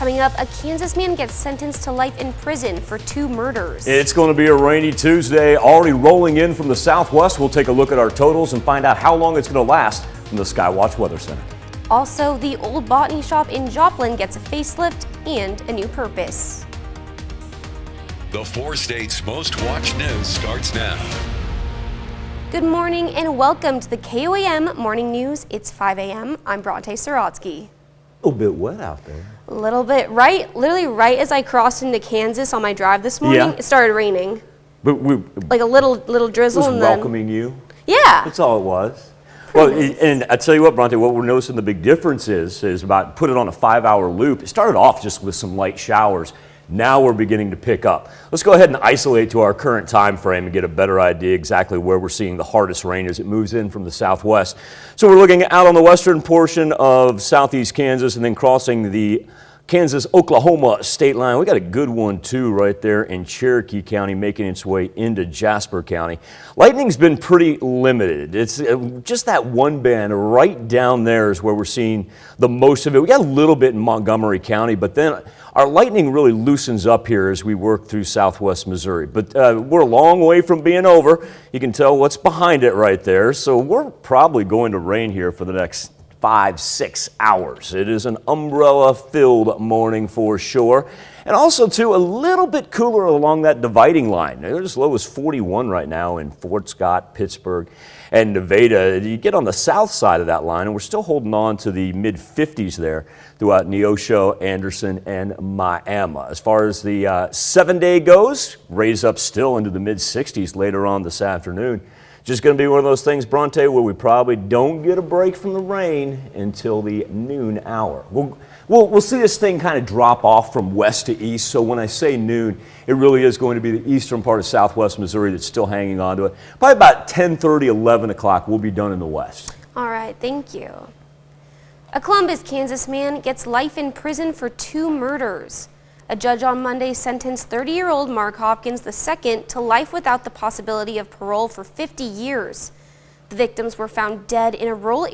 Coming up, a Kansas man gets sentenced to life in prison for 2 murders. It's going to be a rainy Tuesday, already rolling in from the southwest. We'll take a look at our totals and find out how long it's going to last from the Skywatch Weather Center. Also, the old botany shop in Joplin gets a facelift and a new purpose. The 4 states' most watched news starts now. Good morning and welcome to the KOAM Morning News. It's 5 a.m. I'm Bronte Sorotsky. A little bit wet out there. A little bit, literally right as I crossed into Kansas on my drive this morning, It started raining. But like a little drizzle. It was welcoming you. Yeah. That's all it was. Well, and I tell you what, Bronte, what we're noticing the big difference is about put it on a 5-hour loop. It started off just with some light showers. Now we're beginning to pick up. Let's go ahead and isolate to our current time frame and get a better idea exactly where we're seeing the hardest rain as it moves in from the southwest. So we're looking out on the western portion of southeast Kansas and then crossing the Kansas-Oklahoma state line. We got a good one too right there in Cherokee County making its way into Jasper County. Lightning's been pretty limited. It's just that one band right down there is where we're seeing the most of it. We got a little bit in Montgomery County, but then our lightning really loosens up here as we work through southwest Missouri. But we're a long way from being over. You can tell what's behind it right there. So we're probably going to rain here for the next 5-6 hours. It is an umbrella-filled morning for sure. And also, too, a little bit cooler along that dividing line. They're as low as 41 right now in Fort Scott, Pittsburgh, and Nevada. You get on the south side of that line, and we're still holding on to the mid-50s there throughout Neosho, Anderson, and Miami. As far as the 7-day goes, raise up still into the mid-60s later on this afternoon. Just going to be one of those things, Bronte, where we probably don't get a break from the rain until the noon hour. We'll see this thing kind of drop off from west to east. So when I say noon, it really is going to be the eastern part of southwest Missouri that's still hanging on to it. Probably about 10:30, 11 o'clock, we'll be done in the west. All right, thank you. A Columbus, Kansas man gets life in prison for 2 murders. A judge on Monday sentenced 30-year-old Mark Hopkins II to life without the possibility of parole for 50 years. The victims were found dead in a rural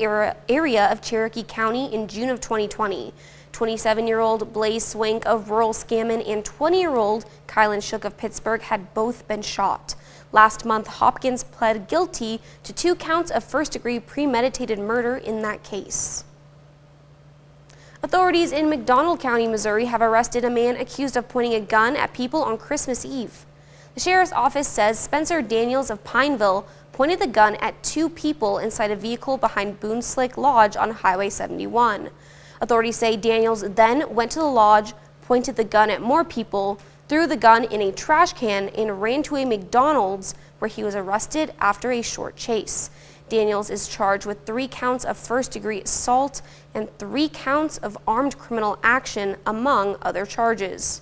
area of Cherokee County in June of 2020. 27-year-old Blaze Swank of rural Scammon and 20-year-old Kylan Shook of Pittsburgh had both been shot. Last month, Hopkins pled guilty to 2 counts of first-degree premeditated murder in that case. Authorities in McDonald County, Missouri have arrested a man accused of pointing a gun at people on Christmas Eve. The sheriff's office says Spencer Daniels of Pineville pointed the gun at 2 people inside a vehicle behind Boone Slick Lodge on Highway 71. Authorities say Daniels then went to the lodge, pointed the gun at more people, threw the gun in a trash can, and ran to a McDonald's where he was arrested after a short chase. Daniels is charged with 3 counts of first-degree assault and 3 counts of armed criminal action, among other charges.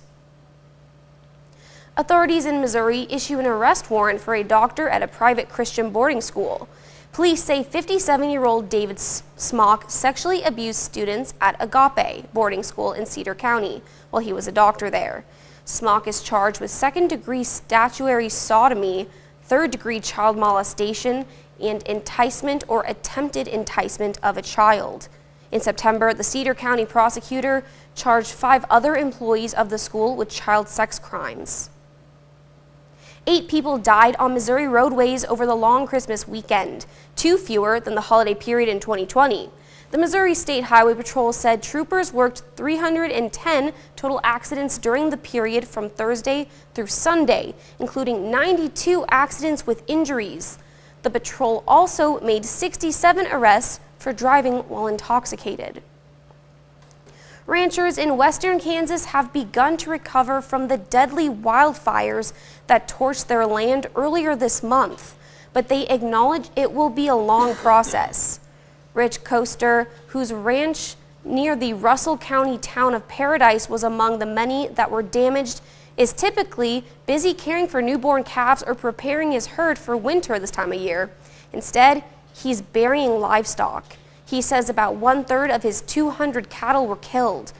Authorities in Missouri issue an arrest warrant for a doctor at a private Christian boarding school. Police say 57-year-old David Smock sexually abused students at Agape boarding school in Cedar County while he was a doctor there. Smock is charged with 2nd-degree statutory sodomy, 3rd-degree child molestation, and enticement or attempted enticement of a child. In September, the Cedar County prosecutor charged 5 other employees of the school with child sex crimes. 8 people died on Missouri roadways over the long Christmas weekend, 2 fewer than the holiday period in 2020. The Missouri State Highway Patrol said troopers worked 310 total accidents during the period from Thursday through Sunday, including 92 accidents with injuries. The patrol also made 67 arrests for driving while intoxicated. Ranchers in western Kansas have begun to recover from the deadly wildfires that torched their land earlier this month, but they acknowledge it will be a long process. Rich Coaster, whose ranch near the Russell County town of Paradise was among the many that were damaged, is typically busy caring for newborn calves or preparing his herd for winter this time of year. Instead, he's burying livestock. He says about 1/3 of his 200 cattle were killed.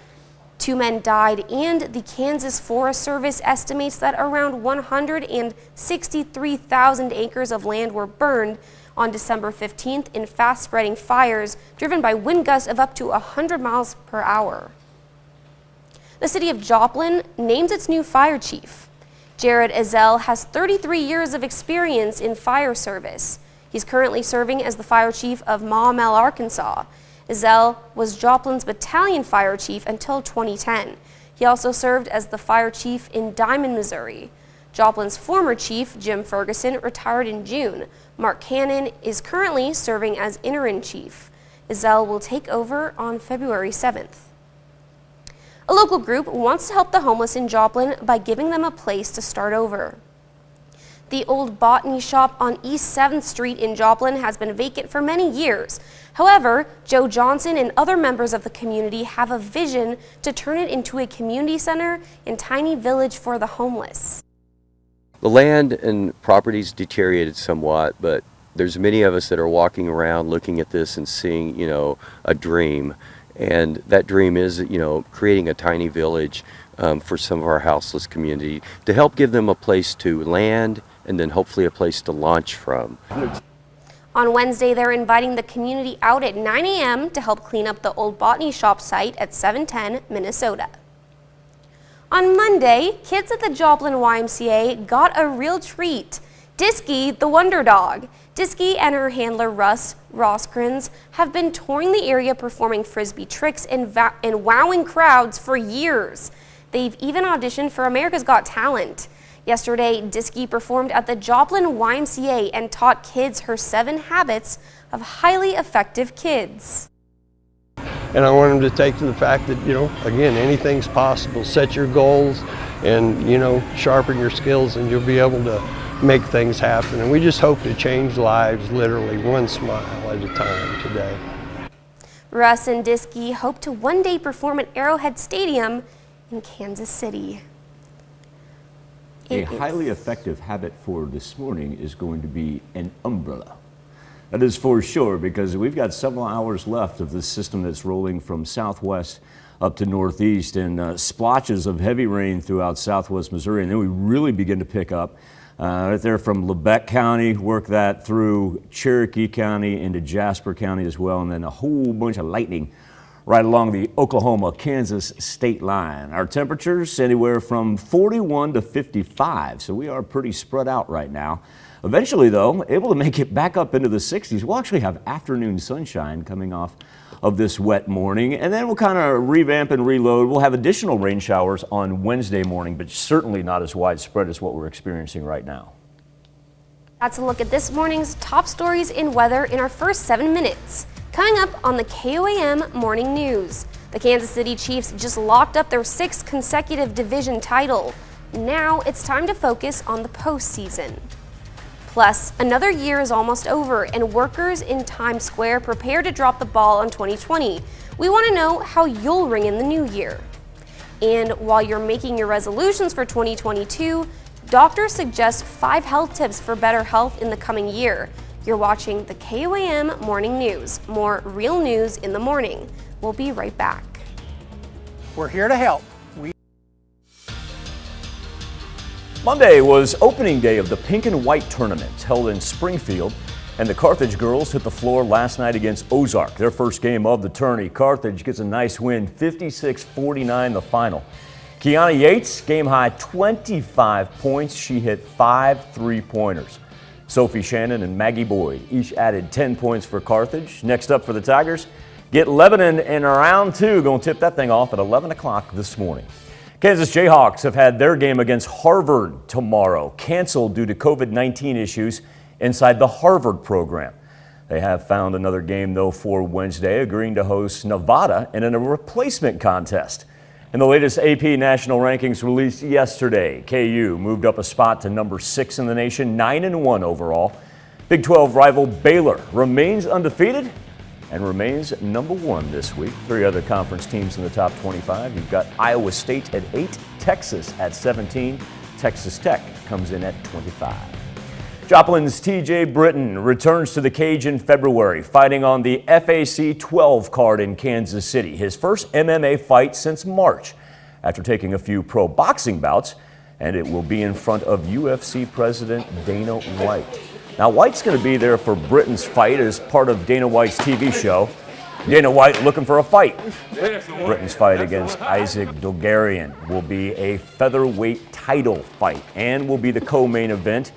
2 men died, and the Kansas Forest Service estimates that around 163,000 acres of land were burned on December 15th in fast-spreading fires driven by wind gusts of up to 100 miles per hour. The city of Joplin names its new fire chief. Jared Ezell has 33 years of experience in fire service. He's currently serving as the fire chief of Maumelle, Arkansas. Ezell was Joplin's battalion fire chief until 2010. He also served as the fire chief in Diamond, Missouri. Joplin's former chief, Jim Ferguson, retired in June. Mark Cannon is currently serving as interim chief. Ezell will take over on February 7th. A local group wants to help the homeless in Joplin by giving them a place to start over. The old botany shop on East 7th Street in Joplin has been vacant for many years. However, Joe Johnson and other members of the community have a vision to turn it into a community center and tiny village for the homeless. The land and properties deteriorated somewhat, but there's many of us that are walking around looking at this and seeing, a dream. And that dream is, creating a tiny village for some of our houseless community to help give them a place to land and then hopefully a place to launch from. On Wednesday, they're inviting the community out at 9 a.m. to help clean up the old botany shop site at 710 Minnesota. On Monday, kids at the Joplin YMCA got a real treat. Disky, the wonder dog. Disky and her handler Russ Roskrins have been touring the area performing frisbee tricks and wowing crowds for years. They've even auditioned for America's Got Talent. Yesterday, Disky performed at the Joplin YMCA and taught kids her 7 habits of highly effective kids. And I want them to take to the fact that, again, anything's possible. Set your goals and, sharpen your skills and you'll be able to make things happen. And we just hope to change lives literally one smile at a time today. Russ and Disky hope to one day perform at Arrowhead Stadium in Kansas City. A highly effective habit for this morning is going to be an umbrella. That is for sure, because we've got several hours left of this system that's rolling from southwest up to northeast, and splotches of heavy rain throughout southwest Missouri, and then we really begin to pick up right there from Lebec County, work that through Cherokee County into Jasper County as well, and then a whole bunch of lightning right along the Oklahoma-Kansas state line. Our temperatures anywhere from 41 to 55, so we are pretty spread out right now. Eventually, though, able to make it back up into the 60s. We'll actually have afternoon sunshine coming off of this wet morning, and then we'll kind of revamp and reload. We'll have additional rain showers on Wednesday morning, but certainly not as widespread as what we're experiencing right now. That's a look at this morning's top stories in weather in our first 7 minutes. Coming up on the KOAM Morning News, the Kansas City Chiefs just locked up their 6th consecutive division title. Now it's time to focus on the postseason. Plus, another year is almost over and workers in Times Square prepare to drop the ball on 2020. We want to know how you'll ring in the new year. And while you're making your resolutions for 2022, doctors suggest 5 health tips for better health in the coming year. You're watching the KOAM Morning News. More real news in the morning. We'll be right back. We're here to help. Monday was opening day of the Pink and White tournament held in Springfield, and the Carthage girls hit the floor last night against Ozark, their first game of the tourney. Carthage gets a nice win, 56-49 the final. Kiana Yates, game high 25 points. She hit 5 3-pointers. Sophie Shannon and Maggie Boyd each added 10 points for Carthage. Next up for the Tigers, get Lebanon in round 2. Going to tip that thing off at 11 o'clock this morning. Kansas Jayhawks have had their game against Harvard tomorrow canceled due to COVID-19 issues inside the Harvard program. They have found another game, though, for Wednesday, agreeing to host Nevada in a replacement contest. In the latest AP national rankings released yesterday, KU moved up a spot to number 6 in the nation, 9-1 overall. Big 12 rival Baylor remains undefeated and remains number 1 this week. 3 other conference teams in the top 25. You've got Iowa State at 8, Texas at 17, Texas Tech comes in at 25. Joplin's TJ Britton returns to the cage in February, fighting on the FAC 12 card in Kansas City, his first MMA fight since March, after taking a few pro boxing bouts, and it will be in front of UFC President Dana White. Now, White's going to be there for Britton's fight as part of Dana White's TV show. Dana White looking for a fight. Britain's fight against Isaac Dogarian will be a featherweight title fight and will be the co-main event.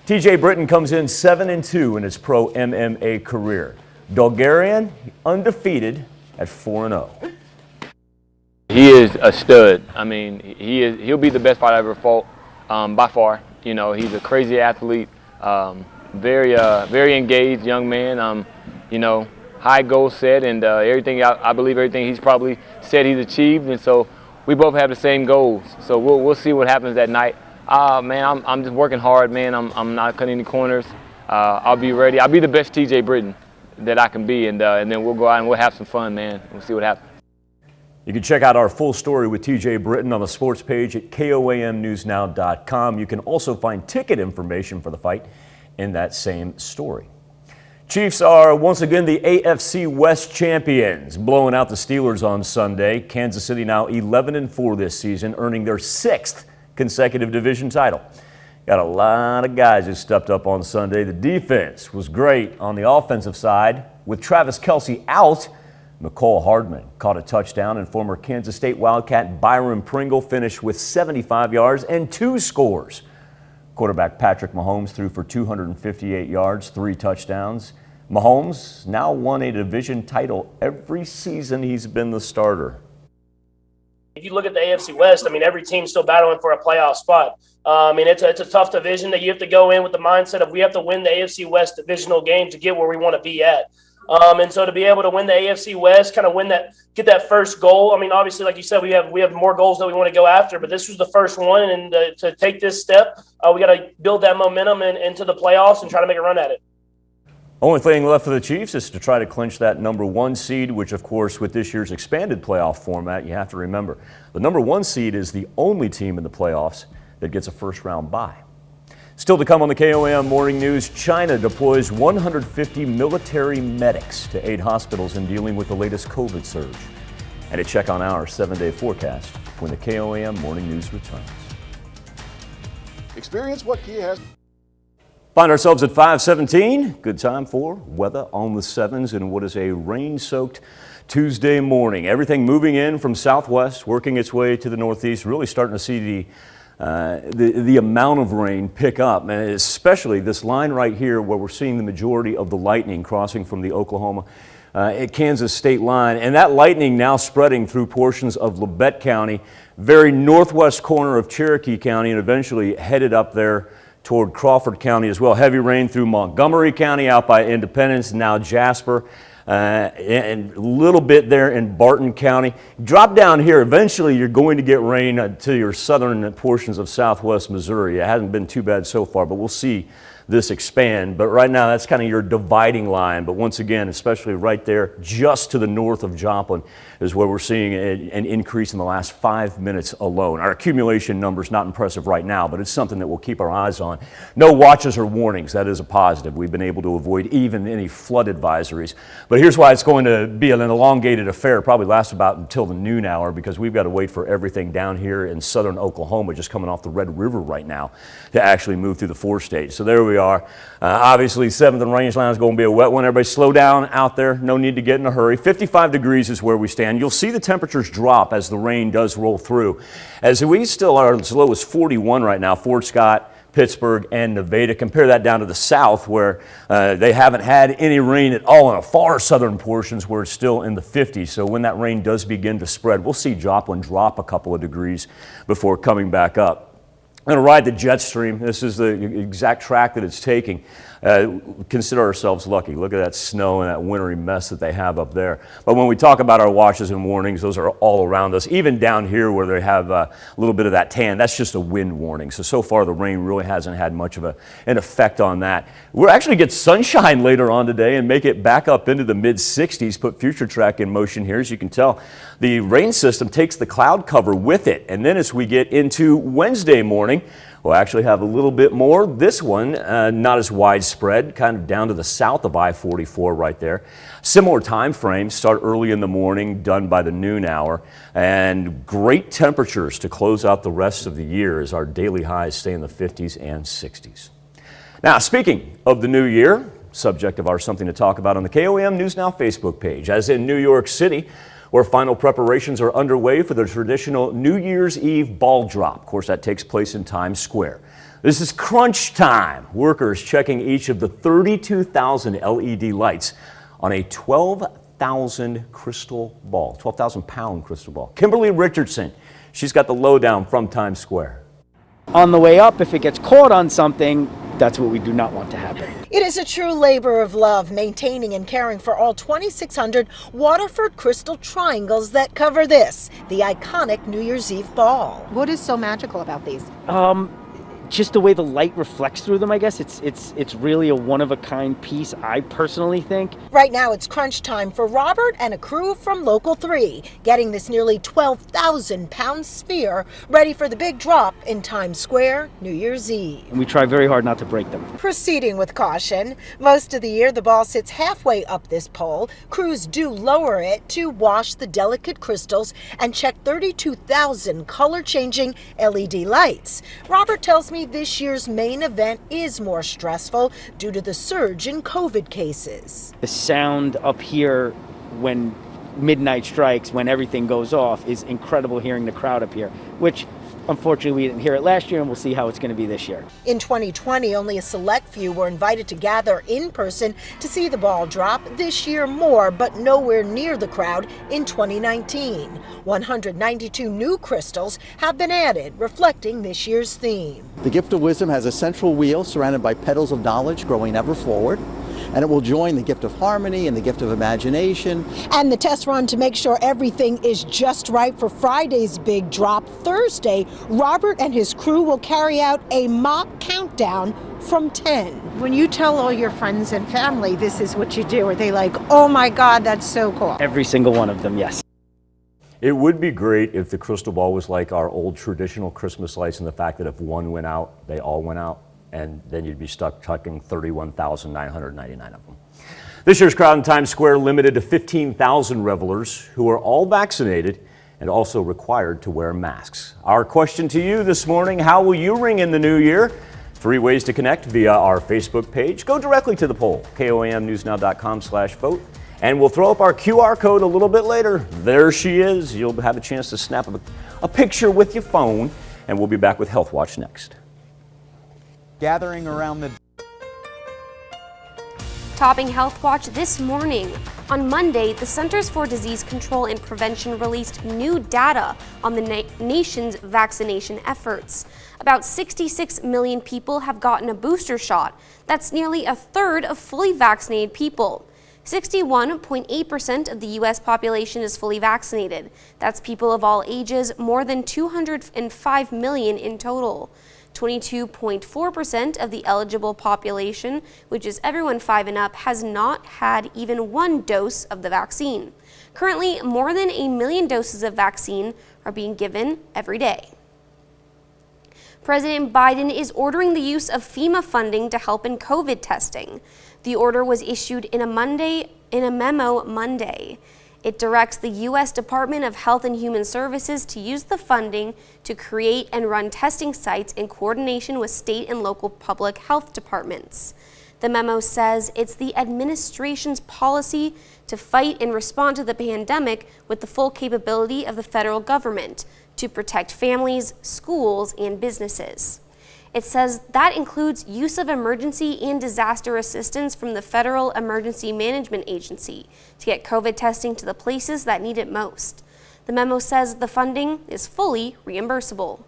TJ Britton comes in 7-2 in his pro MMA career. Dogarian undefeated at 4-0. He is a stud. I mean, he'll be the best fight I ever fought by far. You know, he's a crazy athlete, very engaged young man. You know, high goal set, and everything. I believe everything he's probably said he's achieved, and so we both have the same goals. So we'll see what happens that night. Man, I'm just working hard, man. I'm not cutting any corners. I'll be ready. I'll be the best TJ Britton that I can be, and then we'll go out and we'll have some fun, man. We'll see what happens. You can check out our full story with TJ Britton on the sports page at KOAMnewsnow.com. You can also find ticket information for the fight in that same story. Chiefs are once again the AFC West champions, blowing out the Steelers on Sunday. Kansas City now 11-4 this season, earning their 6th consecutive division title. Got a lot of guys who stepped up on Sunday. The defense was great on the offensive side. With Travis Kelce out, McCole Hardman caught a touchdown, and former Kansas State Wildcat Byron Pringle finished with 75 yards and 2 scores. Quarterback Patrick Mahomes threw for 258 yards, 3 touchdowns. Mahomes now won a division title every season he's been the starter. If you look at the AFC West, I mean, every team's still battling for a playoff spot. I mean, it's a tough division that you have to go in with the mindset of we have to win the AFC West divisional game to get where we want to be at. And so to be able to win the AFC West, kind of get that first goal. I mean, obviously, like you said, we have more goals that we want to go after, but this was the first one. And to take this step, we got to build that momentum into the playoffs and try to make a run at it. Only thing left for the Chiefs is to try to clinch that number 1 seed, which, of course, with this year's expanded playoff format, you have to remember, the number 1 seed is the only team in the playoffs that gets a first-round bye. Still to come on the KOAM Morning News, China deploys 150 military medics to aid hospitals in dealing with the latest COVID surge. And a check on our 7-day forecast when the KOAM Morning News returns. Experience what Kia has. Find ourselves at 5:17. Good time for weather on the 7s in what is a rain-soaked Tuesday morning. Everything moving in from southwest, working its way to the northeast, really starting to see the amount of rain pick up, and especially this line right here where we're seeing the majority of the lightning crossing from the Oklahoma Kansas state line, and that lightning now spreading through portions of Labette County, very northwest corner of Cherokee County, and eventually headed up there toward Crawford County as well. Heavy rain through Montgomery County out by Independence, now Jasper. And a little bit there in Barton County. Drop down here, eventually you're going to get rain to your southern portions of southwest Missouri. It hasn't been too bad so far, but we'll see this expand. But right now that's kind of your dividing line. But once again, especially right there just to the north of Joplin is where we're seeing an increase in the last 5 minutes alone. Our accumulation number's not impressive right now, but it's something that we'll keep our eyes on. No watches or warnings, that is a positive. We've been able to avoid even any flood advisories. But here's why it's going to be an elongated affair, probably last about until the noon hour, because we've got to wait for everything down here in southern Oklahoma, just coming off the Red River right now, to actually move through the 4-state. So there we are. Obviously, 7th and range line is going to be a wet one. Everybody slow down out there. No need to get in a hurry. 55 degrees is where we stand. You'll see the temperatures drop as the rain does roll through. As we still are as low as 41 right now, Fort Scott, Pittsburgh, and Nevada. Compare that down to the south where they haven't had any rain at all in the far southern portions where it's still in the 50s. So when that rain does begin to spread, we'll see Joplin drop a couple of degrees before coming back up. I'm going to ride the jet stream. This is the exact track that it's taking. Consider ourselves lucky. Look at that snow and that wintry mess that they have up there. But when we talk about our watches and warnings, those are all around us. Even down here where they have a little bit of that tan, that's just a wind warning. So far the rain really hasn't had much of an effect on that. We'll actually get sunshine later on today and make it back up into the mid-60s, put future track in motion here. As you can tell, the rain system takes the cloud cover with it. And then as we get into Wednesday morning, we'll actually have a little bit more. This one, not as widespread, kind of down to the south of I-44 right there. Similar time frame, start early in the morning, done by the noon hour, and great temperatures to close out the rest of the year as our daily highs stay in the 50s and 60s. Now, speaking of the new year, subject of our Something to Talk About on the KOAM News Now Facebook page, as in New York City, where final preparations are underway for the traditional New Year's Eve ball drop. Of course, that takes place in Times Square. This is crunch time. Workers checking each of the 32,000 LED lights on a 12,000 crystal ball, 12,000 pound crystal ball. Kimberly Richardson, she's got the lowdown from Times Square. On the way up, if it gets caught on something, that's what we do not want to happen. It is a true labor of love, maintaining and caring for all 2,600 Waterford crystal triangles that cover this, the iconic New Year's Eve ball. What is so magical about these? Just the way the light reflects through them, I guess. It's really a one-of-a-kind piece, I personally think. Right now it's crunch time for Robert and a crew from Local 3, getting this nearly 12,000 pound sphere ready for the big drop in Times Square New Year's Eve. And we try very hard not to break them. Proceeding with caution, most of the year the ball sits halfway up this pole. Crews do lower it to wash the delicate crystals and check 32,000 color-changing LED lights. Robert tells me this year's main event is more stressful due to the surge in COVID cases. The sound up here when midnight strikes, when everything goes off, is incredible hearing the crowd up here, which unfortunately we didn't hear it last year, and we'll see how it's going to be this year. In 2020, only a select few were invited to gather in person to see the ball drop. This year more, but nowhere near the crowd in 2019. 192 new crystals have been added, reflecting this year's theme. The gift of wisdom has a central wheel surrounded by petals of knowledge growing ever forward. And it will join the gift of harmony and the gift of imagination. And the test run to make sure everything is just right for Friday's big drop. Thursday, Robert and his crew will carry out a mock countdown from 10. When you tell all your friends and family this is what you do, are they like, oh my God, that's so cool? Every single one of them, yes. It would be great if the crystal ball was like our old traditional Christmas lights, and the fact that if one went out, they all went out. And then you'd be stuck tucking 31,999 of them. This year's crowd in Times Square limited to 15,000 revelers who are all vaccinated and also required to wear masks. Our question to you this morning: how will you ring in the new year? 3 ways to connect via our Facebook page. Go directly to the poll, KOAMnewsnow.com/vote, and we'll throw up our QR code a little bit later. There she is. You'll have a chance to snap a picture with your phone, and we'll be back with Healthwatch next. Gathering around the Topping Healthwatch this morning. On Monday, the Centers for Disease Control and Prevention released new data on the nation's vaccination efforts. About 66 million people have gotten a booster shot. That's nearly a third of fully vaccinated people. 61.8% of the U.S. population is fully vaccinated. That's people of all ages, more than 205 million in total. 22.4% of the eligible population, which is everyone 5 and up, has not had even 1 dose of the vaccine. Currently, more than 1 million doses of vaccine are being given every day. President Biden is ordering the use of FEMA funding to help in COVID testing. The order was issued in a memo Monday. It directs the U.S. Department of Health and Human Services to use the funding to create and run testing sites in coordination with state and local public health departments. The memo says it's the administration's policy to fight and respond to the pandemic with the full capability of the federal government to protect families, schools, and businesses. It says that includes use of emergency and disaster assistance from the Federal Emergency Management Agency to get COVID testing to the places that need it most. The memo says the funding is fully reimbursable.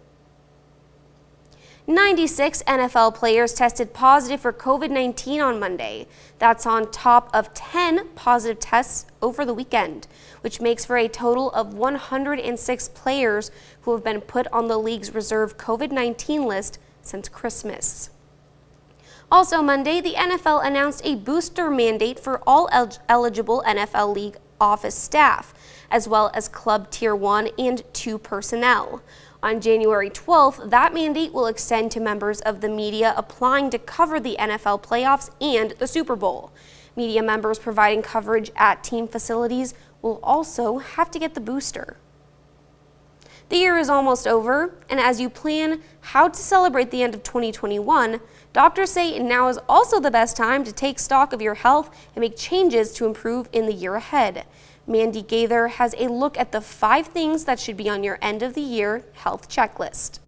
96 NFL players tested positive for COVID-19 on Monday. That's on top of 10 positive tests over the weekend, which makes for a total of 106 players who have been put on the league's reserve COVID-19 list since Christmas. Also Monday, the NFL announced a booster mandate for all eligible NFL league office staff, as well as club tier 1 and 2 personnel. On January 12th, that mandate will extend to members of the media applying to cover the NFL playoffs and the Super Bowl. Media members providing coverage at team facilities will also have to get the booster. The year is almost over, and as you plan how to celebrate the end of 2021, Doctors say now is also the best time to take stock of your health and make changes to improve in the year ahead. Mandy Gaither has a look at the 5 things that should be on your end of the year health checklist.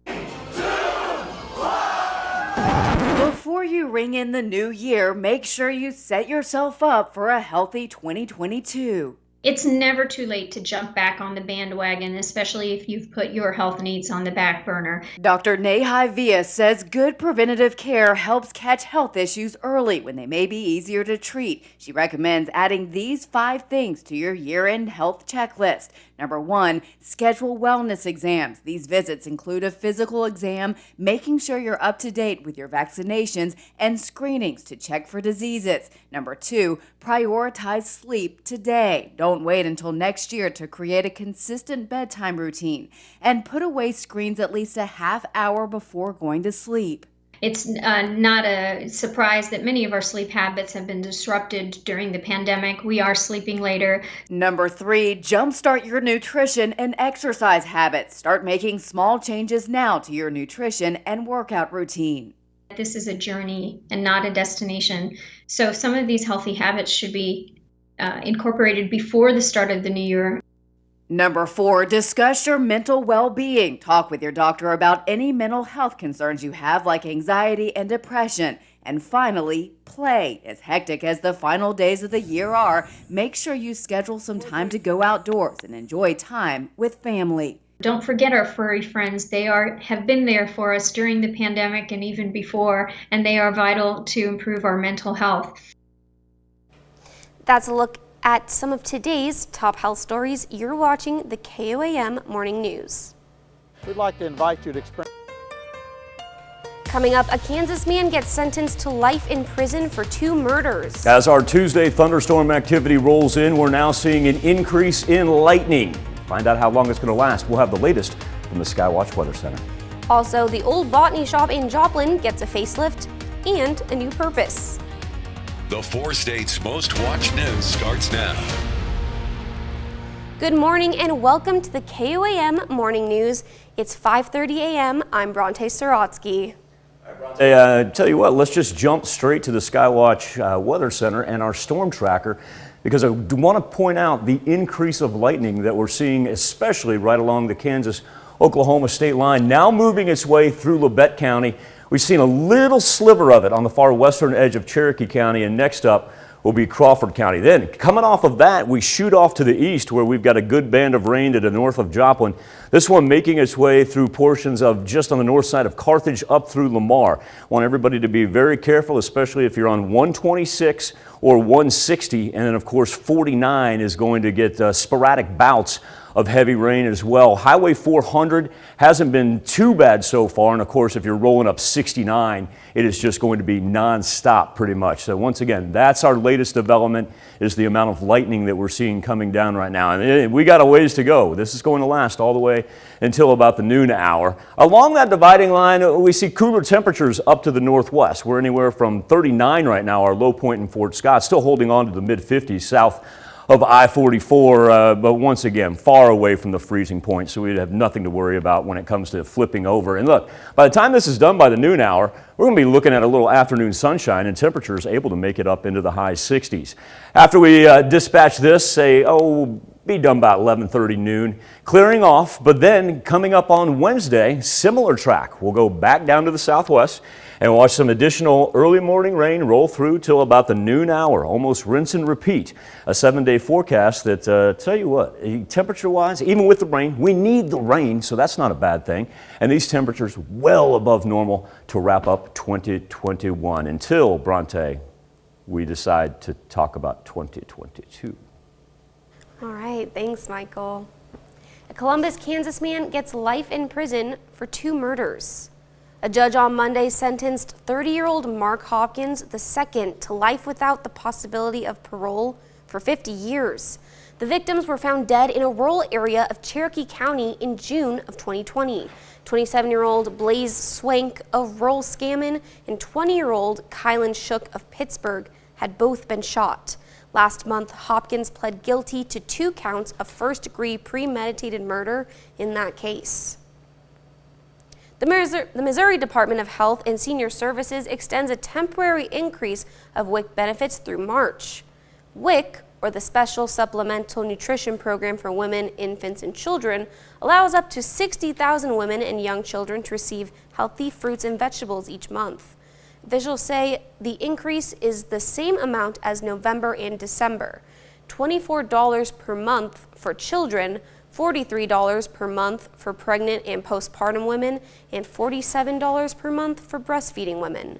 Before you ring in the new year, make sure you set yourself up for a healthy 2022. It's never too late to jump back on the bandwagon, especially if you've put your health needs on the back burner. Dr. Neha Via says good preventative care helps catch health issues early when they may be easier to treat. She recommends adding these 5 things to your year-end health checklist. Number 1, schedule wellness exams. These visits include a physical exam, making sure you're up to date with your vaccinations, and screenings to check for diseases. Number 2, prioritize sleep today. Don't wait until next year to create a consistent bedtime routine. And put away screens at least a half hour before going to sleep. It's not a surprise that many of our sleep habits have been disrupted during the pandemic. We are sleeping later. Number 3, jumpstart your nutrition and exercise habits. Start making small changes now to your nutrition and workout routine. This is a journey and not a destination. So some of these healthy habits should be incorporated before the start of the new year. Number 4, discuss your mental well-being. Talk with your doctor about any mental health concerns you have, like anxiety and depression. And finally, play. As hectic as the final days of the year are, make sure you schedule some time to go outdoors and enjoy time with family. Don't forget our furry friends. They have been there for us during the pandemic and even before, and they are vital to improve our mental health. That's a look at some of today's top health stories. You're watching the KOAM Morning News. We'd like to invite you to experience. Coming up, a Kansas man gets sentenced to life in prison for 2 murders. As our Tuesday thunderstorm activity rolls in, we're now seeing an increase in lightning. Find out how long it's going to last. We'll have the latest from the Skywatch Weather Center. Also, the old botany shop in Joplin gets a facelift and a new purpose. The 4 states' most watched news starts now. Good morning and welcome to the KOAM Morning News. It's 5:30 a.m. I'm Bronte Sorotsky. Hey, tell you what, let's just jump straight to the Skywatch Weather Center and our storm tracker, because I want to point out the increase of lightning that we're seeing, especially right along the Kansas-Oklahoma state line, now moving its way through Labette County. We've seen a little sliver of it on the far western edge of Cherokee County, and next up will be Crawford County. Then, coming off of that, we shoot off to the east where we've got a good band of rain to the north of Joplin. This one making its way through portions of just on the north side of Carthage up through Lamar. Want everybody to be very careful, especially if you're on 126 or 160, and then of course 49 is going to get sporadic bouts of heavy rain as well. Highway 400 hasn't been too bad so far, and of course if you're rolling up 69, it is just going to be non-stop pretty much. So once again, that's our latest development, is the amount of lightning that we're seeing coming down right now. And we got a ways to go. This is going to last all the way until about the noon hour. Along that dividing line, we see cooler temperatures up to the northwest. We're anywhere from 39 right now, our low point in Fort Scott, still holding on to the mid-50s south of I-44, but once again, far away from the freezing point, so we'd have nothing to worry about when it comes to flipping over. And look, by the time this is done by the noon hour, we're going to be looking at a little afternoon sunshine, and temperatures able to make it up into the high 60s. After we dispatch this, say, be done about 11:30 noon, clearing off, but then coming up on Wednesday, similar track. We'll go back down to the southwest and watch some additional early morning rain roll through till about the noon hour, almost rinse and repeat. A 7-day forecast that, tell you what, temperature-wise, even with the rain, we need the rain, so that's not a bad thing. And these temperatures well above normal to wrap up 2021 until, Bronte, we decide to talk about 2022. All right, thanks, Michael. A Columbus, Kansas man gets life in prison for 2 murders. A judge on Monday sentenced 30-year-old Mark Hawkins II to life without the possibility of parole for 50 years. The victims were found dead in a rural area of Cherokee County in June of 2020. 27-year-old Blaze Swank of rural Scammon and 20-year-old Kylan Shook of Pittsburgh had both been shot. Last month, Hopkins pled guilty to 2 counts of first-degree premeditated murder in that case. The Missouri Department of Health and Senior Services extends a temporary increase of Wic Benefits through March. Wic, or the Special Supplemental Nutrition Program for Women, Infants, and Children, allows up to 60,000 women and young children to receive healthy fruits and vegetables each month. Officials say the increase is the same amount as November and December, $24 per month for children, $43 per month for pregnant and postpartum women, and $47 per month for breastfeeding women.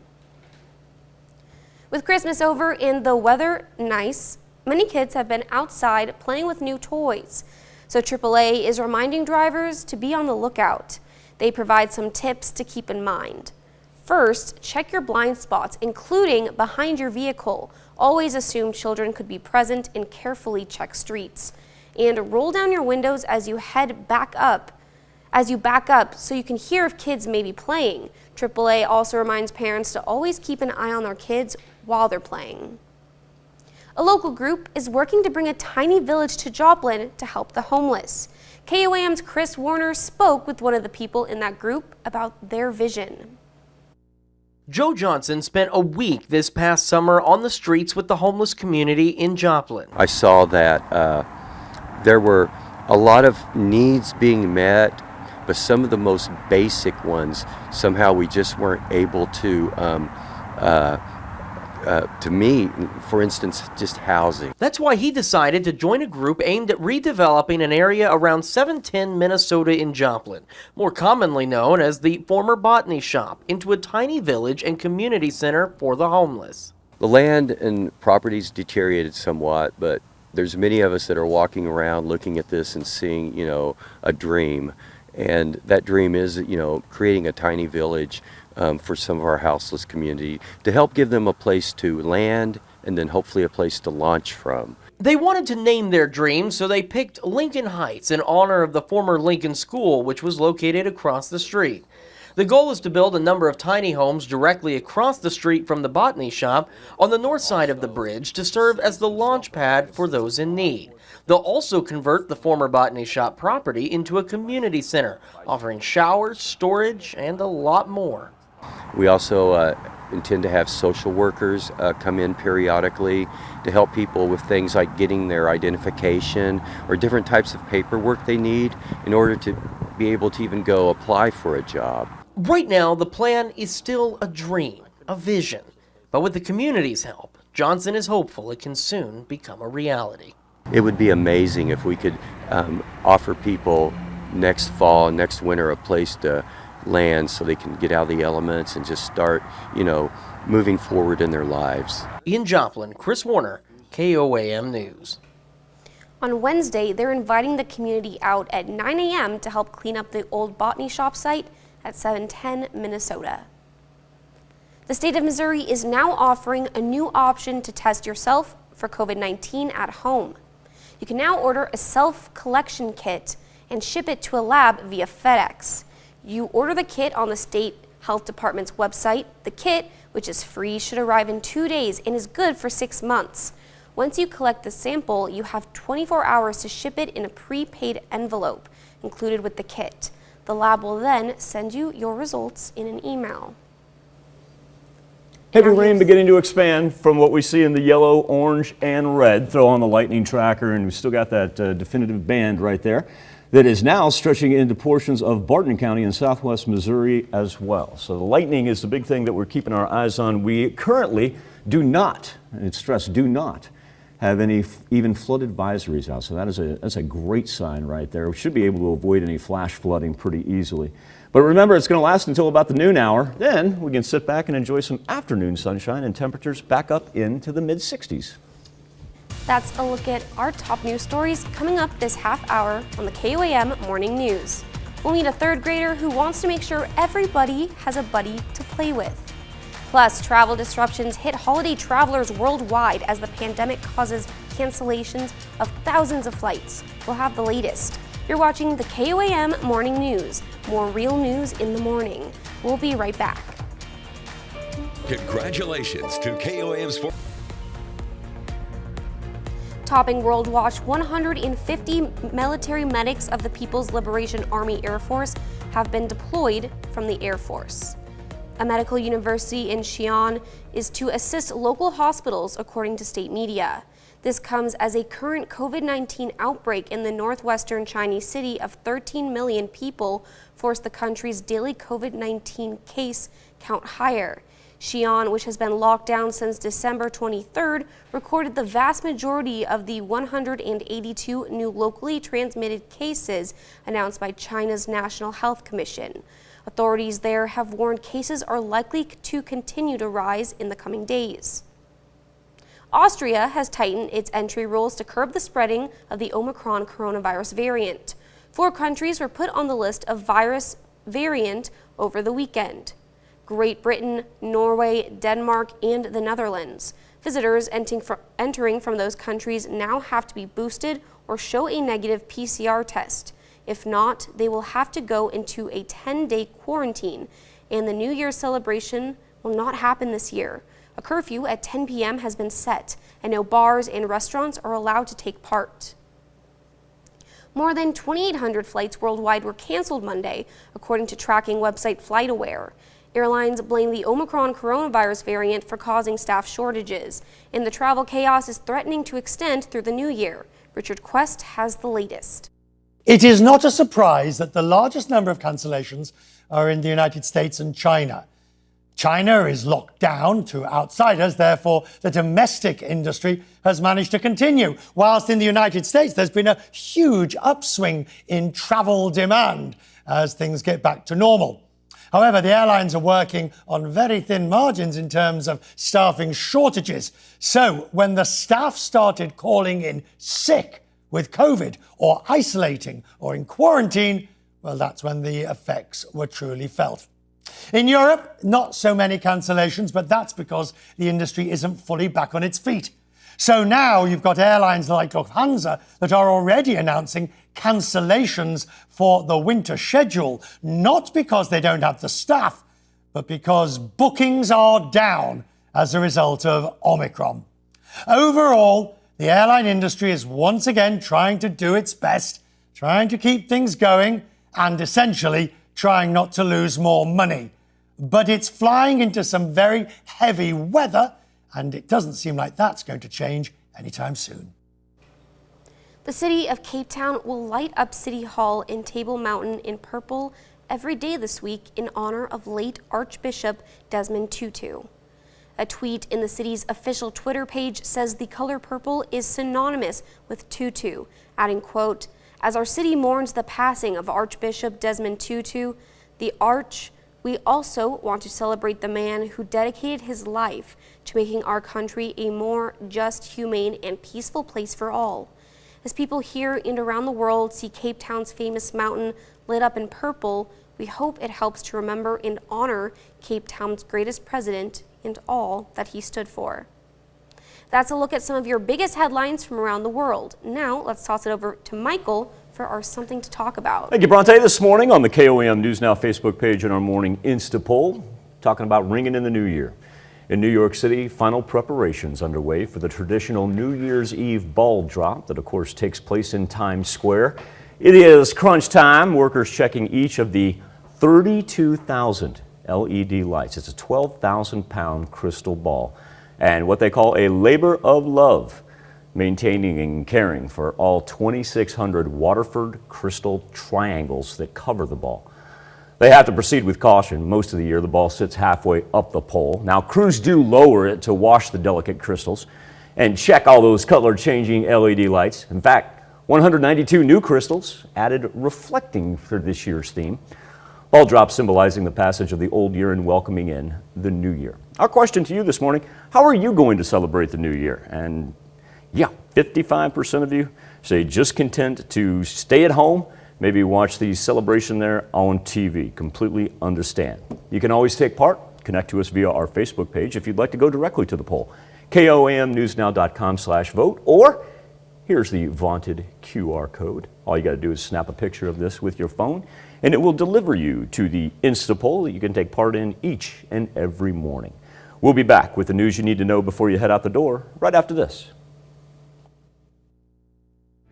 With Christmas over and the weather nice, many kids have been outside playing with new toys. So AAA is reminding drivers to be on the lookout. They provide some tips to keep in mind. First, check your blind spots, including behind your vehicle. Always assume children could be present and carefully check streets. And roll down your windows as you back up so you can hear if kids may be playing. AAA also reminds parents to always keep an eye on their kids while they're playing. A local group is working to bring a tiny village to Joplin to help the homeless. KOAM's Chris Warner spoke with one of the people in that group about their vision. Joe Johnson spent a week this past summer on the streets with the homeless community in Joplin. I saw that there were a lot of needs being met, but some of the most basic ones, somehow we just weren't able to meet. For instance, just housing. That's why he decided to join a group aimed at redeveloping an area around 710 Minnesota in Joplin, more commonly known as the former Botany Shop, into a tiny village and community center for the homeless. The land and properties deteriorated somewhat, but there's many of us that are walking around looking at this and seeing, a dream. And that dream is, creating a tiny village for some of our houseless community to help give them a place to land and then hopefully a place to launch from. They wanted to name their dream, so they picked Lincoln Heights in honor of the former Lincoln School, which was located across the street. The goal is to build a number of tiny homes directly across the street from the Botany Shop on the north side of the bridge to serve as the launch pad for those in need. They'll also convert the former Botany Shop property into a community center, offering showers, storage, and a lot more. We also intend to have social workers come in periodically to help people with things like getting their identification or different types of paperwork they need in order to be able to even go apply for a job. Right now, the plan is still a dream, a vision. But with the community's help, Johnson is hopeful it can soon become a reality. It would be amazing if we could offer people next fall, next winter, a place to land so they can get out of the elements and just start, moving forward in their lives. In Joplin, Chris Warner, KOAM News. On Wednesday, they're inviting the community out at 9 a.m. to help clean up the old Botany Shop site at 710 Minnesota. The state of Missouri is now offering a new option to test yourself for COVID-19 at home. You can now order a self-collection kit and ship it to a lab via FedEx. You order the kit on the state health department's website. The kit, which is free, should arrive in 2 days and is good for 6 months. Once you collect the sample, you have 24 hours to ship it in a prepaid envelope included with the kit. The lab will then send you your results in an email. Heavy rain beginning to expand from what we see in the yellow, orange, and red. Throw on the lightning tracker, and we still got that definitive band right there that is now stretching into portions of Barton County in southwest Missouri as well. So the lightning is the big thing that we're keeping our eyes on. We currently do not, and it's stressed, do not have any even flood advisories out. So that's a great sign right there. We should be able to avoid any flash flooding pretty easily. But remember, it's going to last until about the noon hour. Then we can sit back and enjoy some afternoon sunshine and temperatures back up into the mid-60s. That's a look at our top news stories coming up this half hour on the KOAM Morning News. We'll meet a third grader who wants to make sure everybody has a buddy to play with. Plus, travel disruptions hit holiday travelers worldwide as the pandemic causes cancellations of thousands of flights. We'll have the latest. You're watching the KOAM Morning News. More real news in the morning. We'll be right back. Congratulations to KOAM Sports. Topping World Watch, 150 military medics of the People's Liberation Army Air Force have been deployed from the Air Force. A medical university in Xi'an is to assist local hospitals, according to state media. This comes as a current COVID-19 outbreak in the northwestern Chinese city of 13 million people forced the country's daily COVID-19 case count higher. Xi'an, which has been locked down since December 23rd, recorded the vast majority of the 182 new locally transmitted cases announced by China's National Health Commission. Authorities there have warned cases are likely to continue to rise in the coming days. Austria has tightened its entry rules to curb the spreading of the Omicron coronavirus variant. 4 countries were put on the list of virus variant over the weekend: Great Britain, Norway, Denmark, and the Netherlands. Visitors entering from those countries now have to be boosted or show a negative PCR test. If not, they will have to go into a 10-day quarantine, and the New Year's celebration will not happen this year. A curfew at 10 p.m. has been set, and no bars and restaurants are allowed to take part. More than 2,800 flights worldwide were canceled Monday, according to tracking website FlightAware. Airlines blame the Omicron coronavirus variant for causing staff shortages, and the travel chaos is threatening to extend through the new year. Richard Quest has the latest. It is not a surprise that the largest number of cancellations are in the United States and China. China is locked down to outsiders, therefore the domestic industry has managed to continue, whilst in the United States there's been a huge upswing in travel demand as things get back to normal. However, the airlines are working on very thin margins in terms of staffing shortages. So when the staff started calling in sick with COVID or isolating or in quarantine, well, that's when the effects were truly felt. In Europe, not so many cancellations, but that's because the industry isn't fully back on its feet. So now you've got airlines like Lufthansa that are already announcing cancellations for the winter schedule, not because they don't have the staff, but because bookings are down as a result of Omicron. Overall, the airline industry is once again trying to do its best, trying to keep things going, and essentially trying not to lose more money. But it's flying into some very heavy weather, and it doesn't seem like that's going to change anytime soon. The city of Cape Town will light up City Hall in Table Mountain in purple every day this week in honor of late Archbishop Desmond Tutu. A tweet in the city's official Twitter page says the color purple is synonymous with Tutu, adding, quote, "As our city mourns the passing of Archbishop Desmond Tutu, we also want to celebrate the man who dedicated his life to making our country a more just, humane, and peaceful place for all." As people here and around the world see Cape Town's famous mountain lit up in purple, we hope it helps to remember and honor Cape Town's greatest president and all that he stood for. That's a look at some of your biggest headlines from around the world. Now, let's toss it over to Michael for our Something to Talk About. Thank you, Bronte. This morning on the KOAM News Now Facebook page in our morning Insta poll, talking about ringing in the new year. In New York City, final preparations underway for the traditional New Year's Eve ball drop that, of course, takes place in Times Square. It is crunch time. Workers checking each of the 32,000 LED lights. It's a 12,000-pound crystal ball and what they call a labor of love, maintaining and caring for all 2,600 Waterford crystal triangles that cover the ball. They have to proceed with caution. Most of the year, the ball sits halfway up the pole. Now, crews do lower it to wash the delicate crystals and check all those color-changing LED lights. In fact, 192 new crystals added reflecting for this year's theme. Ball drop symbolizing the passage of the old year and welcoming in the new year. Our question to you this morning, how are you going to celebrate the new year? And yeah, 55% of you say just content to stay at home, maybe watch the celebration there on TV. Completely understand. You can always take part. Connect to us via our Facebook page if you'd like to go directly to the poll. KOAMnewsnow.com/vote, or here's the vaunted QR code. All you got to do is snap a picture of this with your phone, and it will deliver you to the Insta poll that you can take part in each and every morning. We'll be back with the news you need to know before you head out the door right after this.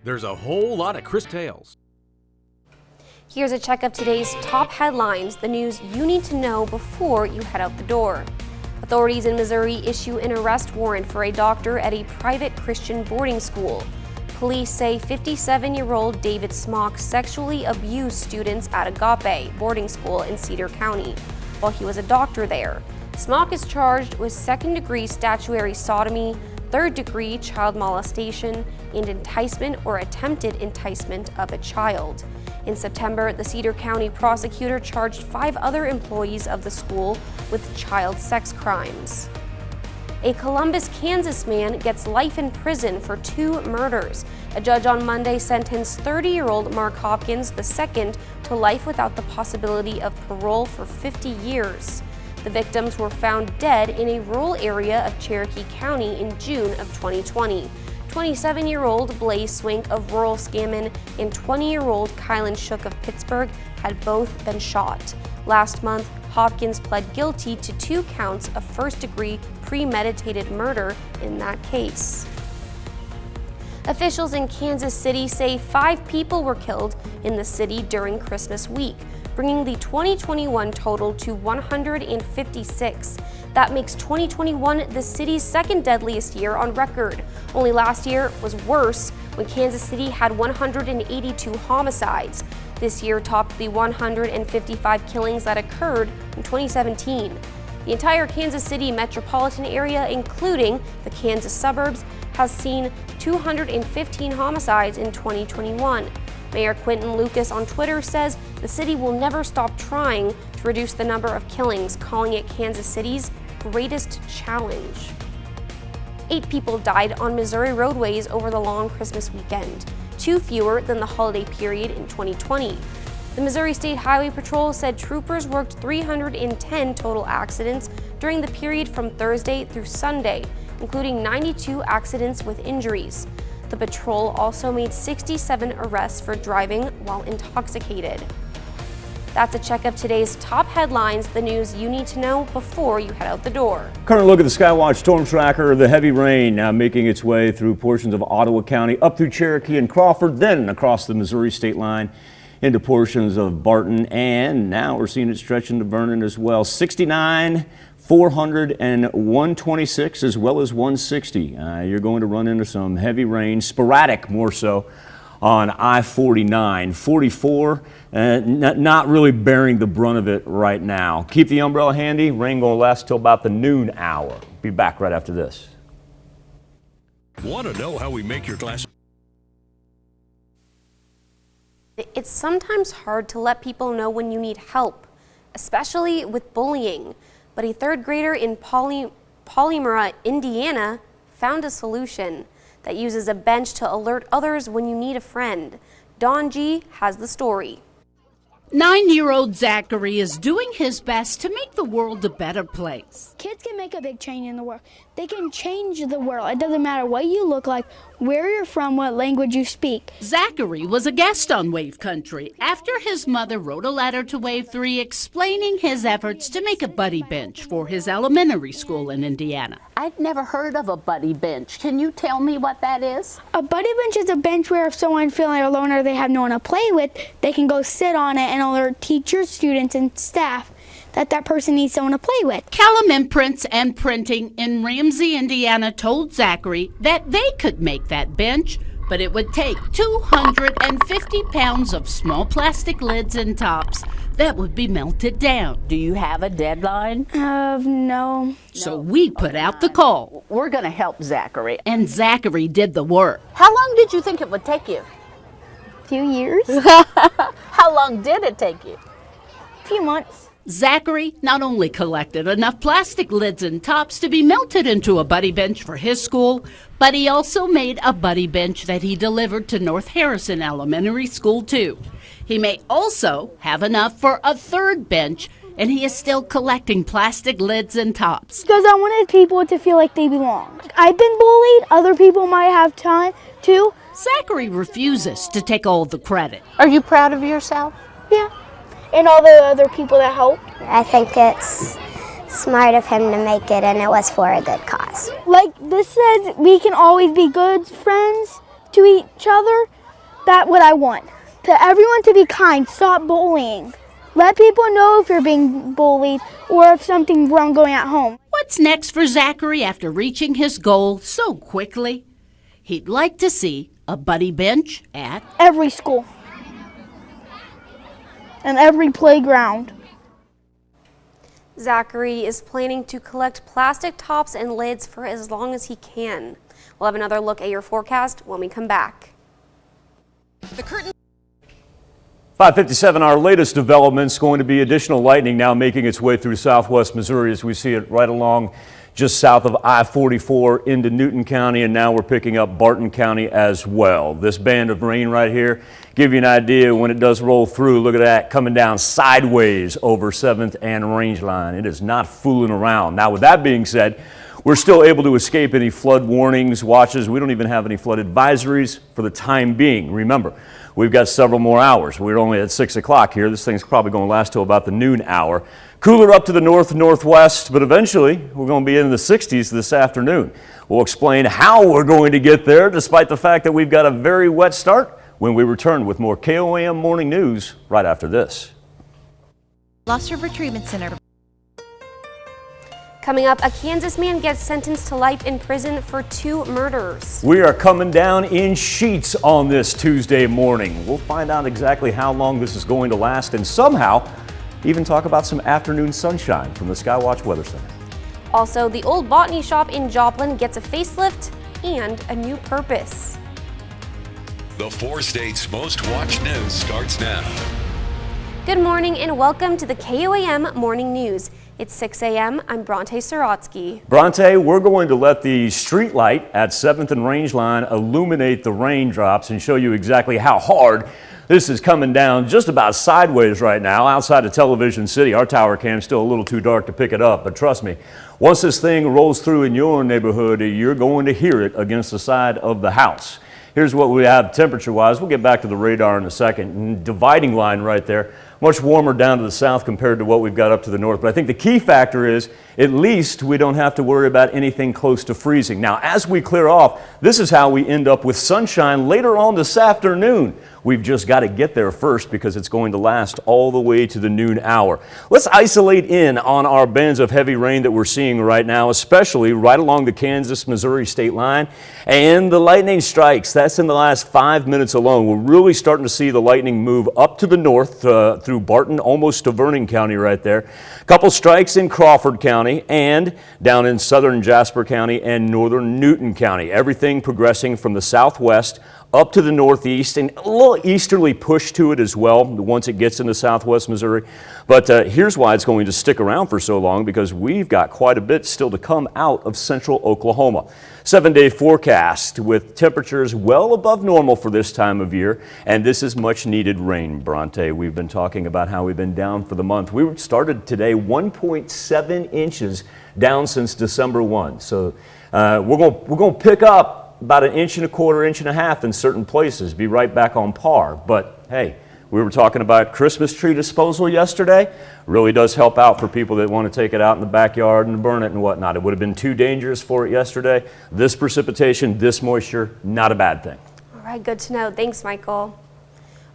There's a whole lot of Chris Tales. Here's a check of today's top headlines, the news you need to know before you head out the door. Authorities in Missouri issue an arrest warrant for a doctor at a private Christian boarding school. Police say 57-year-old David Smock sexually abused students at Agape boarding school in Cedar County while he was a doctor there. Smock is charged with second-degree statutory sodomy, third-degree child molestation, and enticement or attempted enticement of a child. In September, the Cedar County prosecutor charged 5 other employees of the school with child sex crimes. A Columbus, Kansas man gets life in prison for 2 murders. A judge on Monday sentenced 30-year-old Mark Hopkins II to life without the possibility of parole for 50 years. The victims were found dead in a rural area of Cherokee County in June of 2020. 27-year-old Blaze Swink of rural Scammon and 20-year-old Kylan Shook of Pittsburgh had both been shot. Last month, Hopkins pled guilty to 2 counts of first-degree premeditated murder in that case. Officials in Kansas City say 5 people were killed in the city during Christmas week, bringing the 2021 total to 156. That makes 2021 the city's second deadliest year on record. Only last year was worse when Kansas City had 182 homicides. This year topped the 155 killings that occurred in 2017. The entire Kansas City metropolitan area, including the Kansas suburbs, has seen 215 homicides in 2021. Mayor Quinton Lucas on Twitter says the city will never stop trying to reduce the number of killings, calling it Kansas City's greatest challenge. 8 people died on Missouri roadways over the long Christmas weekend, 2 fewer than the holiday period in 2020. The Missouri State Highway Patrol said troopers worked 310 total accidents during the period from Thursday through Sunday, including 92 accidents with injuries. The patrol also made 67 arrests for driving while intoxicated. That's a check of today's top headlines, the news you need to know before you head out the door. Current look at the Skywatch storm tracker. The heavy rain now making its way through portions of Ottawa County, up through Cherokee and Crawford, then across the Missouri state line into portions of Barton, and now we're seeing it stretch into Vernon as well. 69, 400, and 126, as well as 160. You're going to run into some heavy rain, sporadic more so, on I-49. 44, not really bearing the brunt of it right now. Keep the umbrella handy. Rain will last till about the noon hour. Be back right after this. Want to know how we make your glass? It's sometimes hard to let people know when you need help, especially with bullying. But a 3rd grader in Polymora, Indiana, found a solution that uses a bench to alert others when you need a friend. Don G has the story. 9-year-old Zachary is doing his best to make the world a better place. Kids can make a big change in the world. They can change the world. It doesn't matter what you look like, where you're from, what language you speak. Zachary was a guest on Wave Country after his mother wrote a letter to Wave 3 explaining his efforts to make a buddy bench for his elementary school in Indiana. I'd never heard of a buddy bench. Can you tell me what that is? A buddy bench is a bench where if someone's feeling alone or they have no one to play with, they can go sit on it and alert teachers, students, and staff that person needs someone to play with. Callum Imprints and Printing in Ramsey, Indiana told Zachary that they could make that bench, but it would take 250 pounds of small plastic lids and tops that would be melted down. Do you have a deadline? No. So we put out the call. We're going to help Zachary. And Zachary did the work. How long did you think it would take you? A few years. How long did it take you? A few months. Zachary not only collected enough plastic lids and tops to be melted into a buddy bench for his school, but he also made a buddy bench that he delivered to North Harrison Elementary School too. He may also have enough for a 3rd bench, and he is still collecting plastic lids and tops. Because I wanted people to feel like they belong. I've been bullied. Other people might have time too. Zachary refuses to take all the credit. Are you proud of yourself? Yeah. And all the other people that helped. I think it's smart of him to make it, and it was for a good cause. Like this says, we can always be good friends to each other, that's what I want. To everyone to be kind, stop bullying. Let people know if you're being bullied or if something's wrong going at home. What's next for Zachary after reaching his goal so quickly? He'd like to see a buddy bench at every school and every playground. Zachary is planning to collect plastic tops and lids for as long as he can. We'll have another look at your forecast when we come back. The curtain. 5:57, our latest developments going to be additional lightning now making its way through southwest Missouri as we see it right along just south of I-44 into Newton County, and now we're picking up Barton County as well. This band of rain right here, give you an idea when it does roll through. Look at that coming down sideways over 7th and Rangeline. It is not fooling around. Now with that being said, we're still able to escape any flood warnings, watches. We don't even have any flood advisories for the time being. Remember, we've got several more hours. We're only at 6 o'clock here. This thing's probably going to last till about the noon hour. Cooler up to the north and northwest, but eventually we're going to be in the 60s this afternoon. We'll explain how we're going to get there, despite the fact that we've got a very wet start, when we return with more KOAM morning news right after this. Lost River Treatment Center. Coming up, a Kansas man gets sentenced to life in prison for 2 murders. We are coming down in sheets on this Tuesday morning. We'll find out exactly how long this is going to last and somehow even talk about some afternoon sunshine from the Skywatch Weather Center. Also, the old botany shop in Joplin gets a facelift and a new purpose. The 4 states' most watched news starts now. Good morning and welcome to the KOAM Morning News. It's 6 a.m. I'm Bronte Sorotsky. Bronte, we're going to let the street light at 7th and Rangeline illuminate the raindrops and show you exactly how hard this is coming down just about sideways right now outside of Television City. Our tower cam's still a little too dark to pick it up, but trust me, once this thing rolls through in your neighborhood, you're going to hear it against the side of the house. Here's what we have temperature-wise. We'll get back to the radar in a second. Dividing line right there. Much warmer down to the south compared to what we've got up to the north. But I think the key factor is at least we don't have to worry about anything close to freezing. Now, as we clear off, this is how we end up with sunshine later on this afternoon. We've just got to get there first because it's going to last all the way to the noon hour. Let's isolate in on our bands of heavy rain that we're seeing right now, especially right along the Kansas-Missouri state line. And the lightning strikes, that's in the last 5 minutes alone. We're really starting to see the lightning move up to the north through Barton, almost to Vernon County right there. A couple strikes in Crawford County and down in southern Jasper County and northern Newton County. Everything progressing from the southwest up to the northeast and a little easterly push to it as well once it gets into southwest Missouri. But here's why it's going to stick around for so long, because we've got quite a bit still to come out of central Oklahoma. 7-day forecast with temperatures well above normal for this time of year, and this is much needed rain, Bronte. We've been talking about how we've been down for the month. We started today 1.7 inches down since December 1. So we're going to pick up about 1.25 inches, 1.5 inches in certain places, be right back on par. But hey, we were talking about Christmas tree disposal yesterday. Really does help out for people that want to take it out in the backyard and burn it and whatnot. It would have been too dangerous for it yesterday. This precipitation, this moisture, not a bad thing. All right, good to know. Thanks, Michael.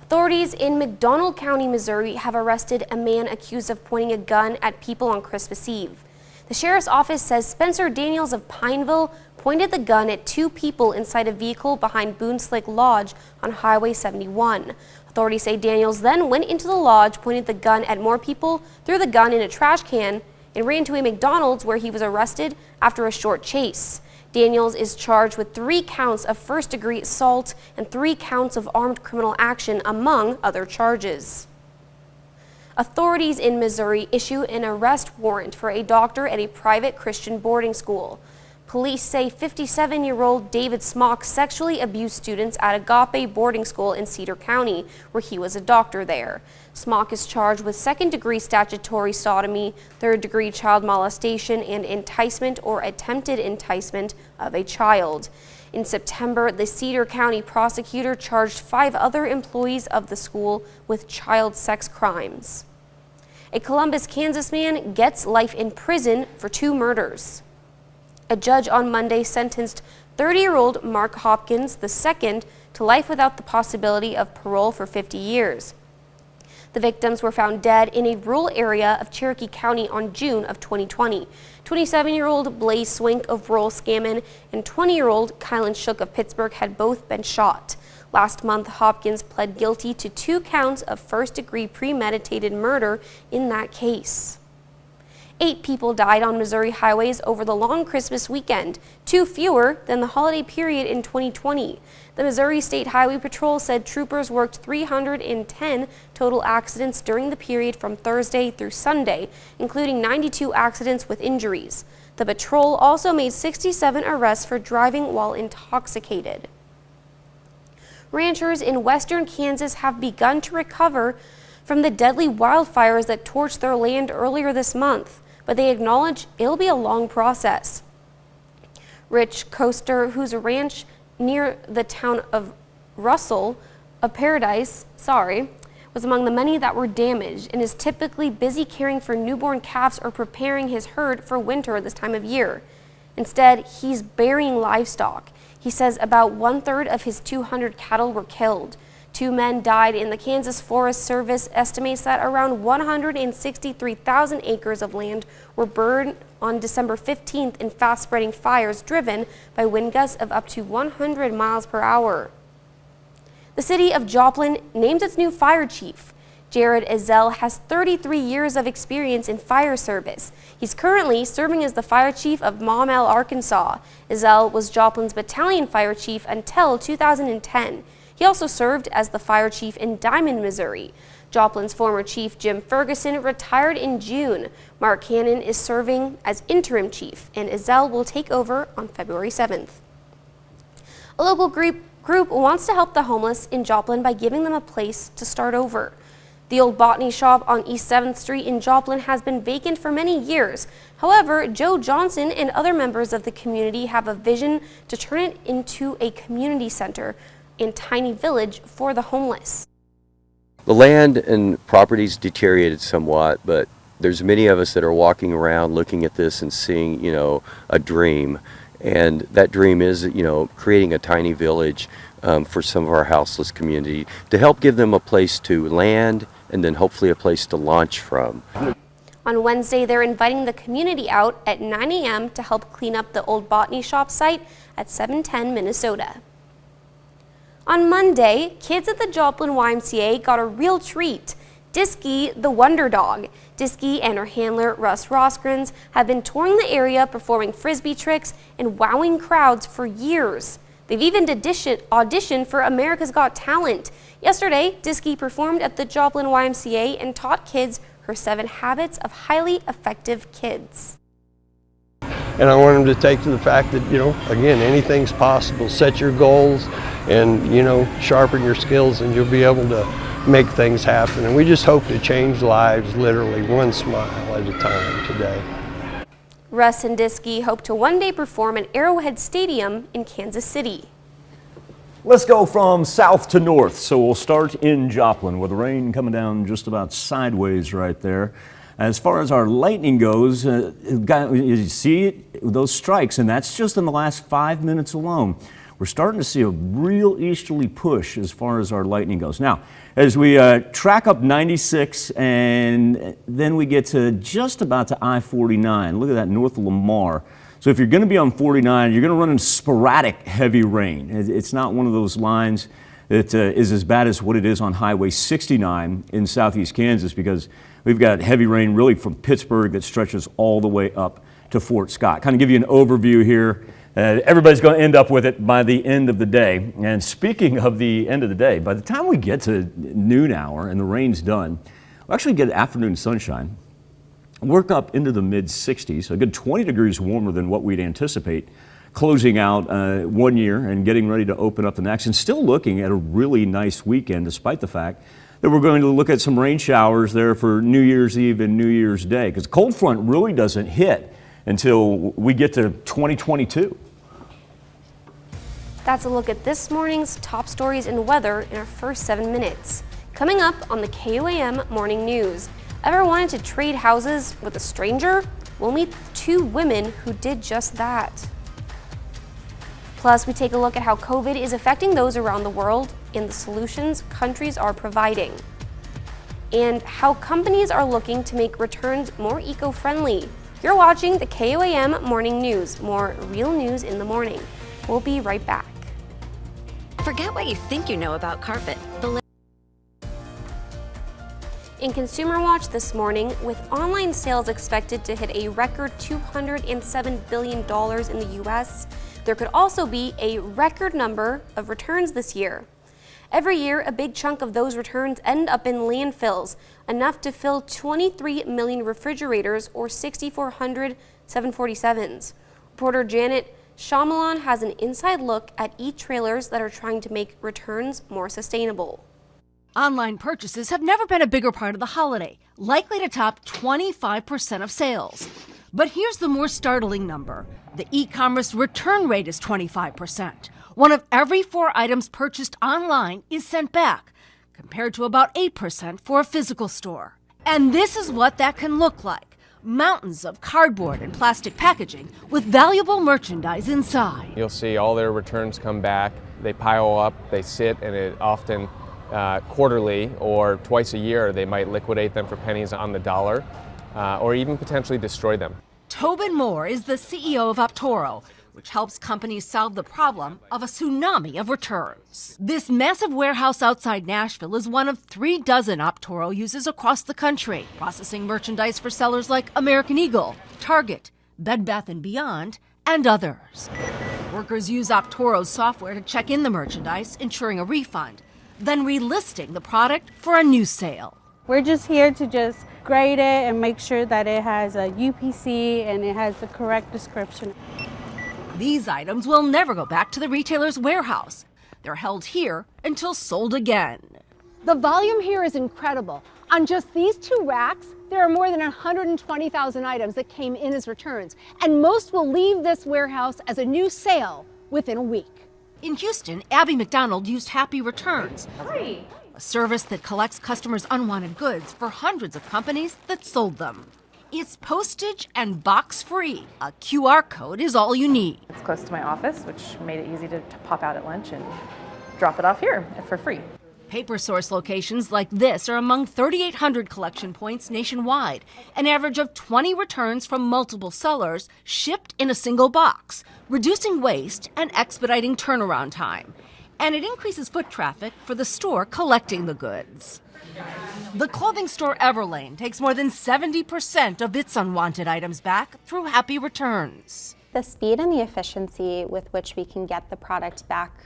Authorities in McDonald County, Missouri have arrested a man accused of pointing a gun at people on Christmas Eve. The sheriff's office says Spencer Daniels of Pineville pointed the gun at 2 people inside a vehicle behind Boonslick Lodge on Highway 71. Authorities say Daniels then went into the lodge, pointed the gun at more people, threw the gun in a trash can, and ran to a McDonald's where he was arrested after a short chase. Daniels is charged with 3 counts of first-degree assault and 3 counts of armed criminal action, among other charges. Authorities in Missouri issue an arrest warrant for a doctor at a private Christian boarding school. Police say 57-year-old David Smock sexually abused students at Agape boarding school in Cedar County, where he was a doctor there. Smock is charged with 2nd-degree statutory sodomy, 3rd-degree child molestation, and enticement or attempted enticement of a child. In September, the Cedar County prosecutor charged 5 other employees of the school with child sex crimes. A Columbus, Kansas man gets life in prison for 2 murders. A judge on Monday sentenced 30-year-old Mark Hopkins II to life without the possibility of parole for 50 years. The victims were found dead in a rural area of Cherokee County on June of 2020. 27-year-old Blaze Swink of rural Scammon and 20-year-old Kylan Shook of Pittsburgh had both been shot. Last month, Hopkins pled guilty to 2 counts of first-degree premeditated murder in that case. 8 people died on Missouri highways over the long Christmas weekend, 2 fewer than the holiday period in 2020. The Missouri State Highway Patrol said troopers worked 310 total accidents during the period from Thursday through Sunday, including 92 accidents with injuries. The patrol also made 67 arrests for driving while intoxicated. Ranchers in western Kansas have begun to recover from the deadly wildfires that torched their land earlier this month, but they acknowledge it'll be a long process. Rich Coaster, whose ranch near the town of Russell of Paradise, was among the many that were damaged and is typically busy caring for newborn calves or preparing his herd for winter this time of year. Instead, he's burying livestock. He says about 1/3 of his 200 cattle were killed. 2 men died, and the Kansas Forest Service estimates that around 163,000 acres of land were burned on December 15th in fast-spreading fires driven by wind gusts of up to 100 miles per hour. The city of Joplin named its new fire chief. Jared Ezell has 33 years of experience in fire service. He's currently serving as the fire chief of Maumelle, Arkansas. Ezell was Joplin's battalion fire chief until 2010. He also served as the fire chief in Diamond, Missouri. Joplin's former chief, Jim Ferguson, retired in June. Mark Cannon is serving as interim chief, and Ezell will take over on February 7th. A local group wants to help the homeless in Joplin by giving them a place to start over. The old botany shop on East 7th Street in Joplin has been vacant for many years. However, Joe Johnson and other members of the community have a vision to turn it into a community center and tiny village for the homeless. The land and properties deteriorated somewhat, but there's many of us that are walking around looking at this and seeing, a dream. And that dream is, creating a tiny village for some of our houseless community to help give them a place to land and then hopefully a place to launch from. On Wednesday, they're inviting the community out at 9 a.m. to help clean up the old botany shop site at 710 Minnesota. On Monday, kids at the Joplin YMCA got a real treat. Disky, the wonder dog. Disky and her handler, Russ Roskrens, have been touring the area performing frisbee tricks and wowing crowds for years. They've even auditioned for America's Got Talent. Yesterday, Disky performed at the Joplin YMCA and taught kids her 7 habits of highly effective kids. And I want them to take to the fact that, again, anything's possible. Set your goals and, sharpen your skills and you'll be able to make things happen. And we just hope to change lives literally one smile at a time today. Russ and Disky hope to one day perform at Arrowhead Stadium in Kansas City. Let's go from south to north. So we'll start in Joplin with the rain coming down just about sideways right there. As far as our lightning goes, you see it, those strikes, and that's just in the last 5 minutes alone. We're starting to see a real easterly push as far as our lightning goes. Now, as we track up 96 and then we get to just about to I-49, look at that north of Lamar. So if you're going to be on 49, you're going to run into sporadic heavy rain. It's not one of those lines that is as bad as what it is on Highway 69 in southeast Kansas, because we've got heavy rain really from Pittsburgh that stretches all the way up to Fort Scott. Kind of give you an overview here. Everybody's going to end up with it by the end of the day. And speaking of the end of the day, by the time we get to noon hour and the rain's done, we'll actually get afternoon sunshine, work up into the mid-60s, a good 20 degrees warmer than what we'd anticipate, closing out 1 year and getting ready to open up the next, and still looking at a really nice weekend, despite the fact that we're going to look at some rain showers there for New Year's Eve and New Year's Day, because the cold front really doesn't hit until we get to 2022. That's a look at this morning's top stories and weather in our first 7 minutes. Coming up on the KOAM Morning News. Ever wanted to trade houses with a stranger? We'll meet 2 women who did just that. Plus, we take a look at how COVID is affecting those around the world and the solutions countries are providing, and how companies are looking to make returns more eco-friendly. You're watching the KOAM Morning News. More real news in the morning. We'll be right back. Forget what you think you know about carpet. In Consumer Watch this morning, with online sales expected to hit a record $207 billion in the U.S., there could also be a record number of returns this year. Every year, a big chunk of those returns end up in landfills, enough to fill 23 million refrigerators or 6,400 747s. Reporter Janet Shyamalan has an inside look at e-trailers that are trying to make returns more sustainable. Online purchases have never been a bigger part of the holiday, likely to top 25% of sales. But here's the more startling number. The e-commerce return rate is 25%. One of every 4 items purchased online is sent back, compared to about 8% for a physical store. And this is what that can look like. Mountains of cardboard and plastic packaging with valuable merchandise inside. You'll see all their returns come back. They pile up, they sit, and it often quarterly or twice a year they might liquidate them for pennies on the dollar or even potentially destroy them. Tobin Moore is the CEO of Optoro, which helps companies solve the problem of a tsunami of returns. This massive warehouse outside Nashville is one of 3 dozen Optoro uses across the country, processing merchandise for sellers like American Eagle, Target, Bed Bath & Beyond, and others. Workers use Optoro's software to check in the merchandise, ensuring a refund, then relisting the product for a new sale. We're just here to just grade it and make sure that it has a UPC and it has the correct description. These items will never go back to the retailer's warehouse. They're held here until sold again. The volume here is incredible. On just these 2 racks, there are more than 120,000 items that came in as returns, and most will leave this warehouse as a new sale within a week. In Houston, Abby McDonald used Happy Returns, a service that collects customers' unwanted goods for hundreds of companies that sold them. It's postage and box free. A QR code is all you need. It's close to my office, which made it easy to pop out at lunch and drop it off here for free. Paper Source locations like this are among 3,800 collection points nationwide, an average of 20 returns from multiple sellers shipped in a single box, reducing waste and expediting turnaround time. And it increases foot traffic for the store collecting the goods. The clothing store Everlane takes more than 70% of its unwanted items back through Happy Returns. The speed and the efficiency with which we can get the product back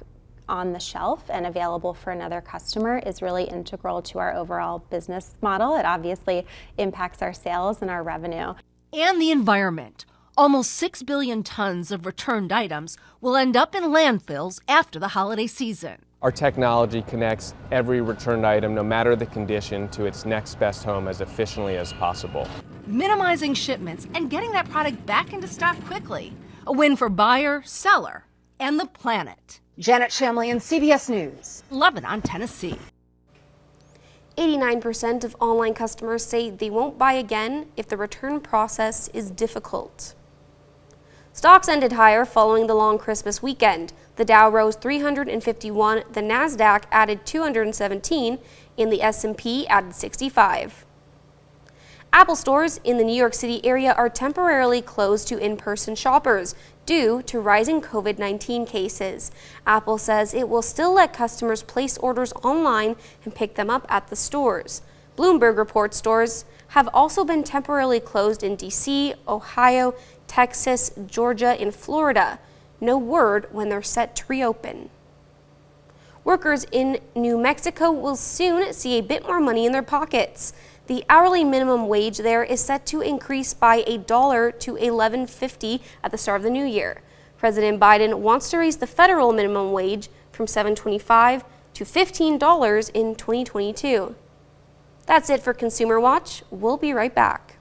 on the shelf and available for another customer is really integral to our overall business model. It obviously impacts our sales and our revenue. And the environment. Almost 6 billion tons of returned items will end up in landfills after the holiday season. Our technology connects every returned item, no matter the condition, to its next best home as efficiently as possible. Minimizing shipments and getting that product back into stock quickly. A win for buyer, seller, and the planet. Janet Shamlian, CBS News. Lebanon, Tennessee. 89% of online customers say they won't buy again if the return process is difficult. Stocks ended higher following the long Christmas weekend. The Dow rose 351, the Nasdaq added 217, and the S&P added 65. Apple stores in the New York City area are temporarily closed to in-person shoppers due to rising COVID-19 cases. Apple says it will still let customers place orders online and pick them up at the stores. Bloomberg reports stores have also been temporarily closed in D.C., Ohio, Texas, Georgia, and Florida. No word when they're set to reopen. Workers in New Mexico will soon see a bit more money in their pockets. The hourly minimum wage there is set to increase by $1 to $11.50 at the start of the new year. President Biden wants to raise the federal minimum wage from $7.25 to $15 in 2022. That's it for Consumer Watch. We'll be right back.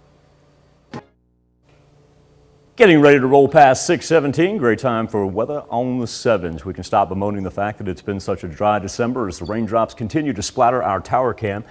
Getting ready to roll past 6:17. Great time for weather on the 7s. We can stop bemoaning the fact that it's been such a dry December as the raindrops continue to splatter our tower cam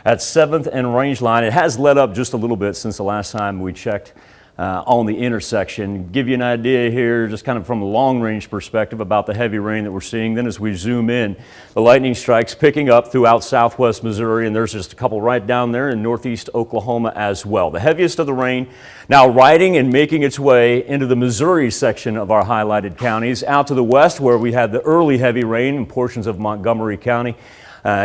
at 7th and Range Line. It has let up just a little bit since the last time we checked on the intersection. Give you an idea here, just kind of from a long-range perspective, about the heavy rain that we're seeing. Then as we zoom in, the lightning strikes picking up throughout southwest Missouri, and there's just a couple right down there in northeast Oklahoma as well. The heaviest of the rain now riding and making its way into the Missouri section of our highlighted counties, out to the west where we had the early heavy rain in portions of Montgomery County.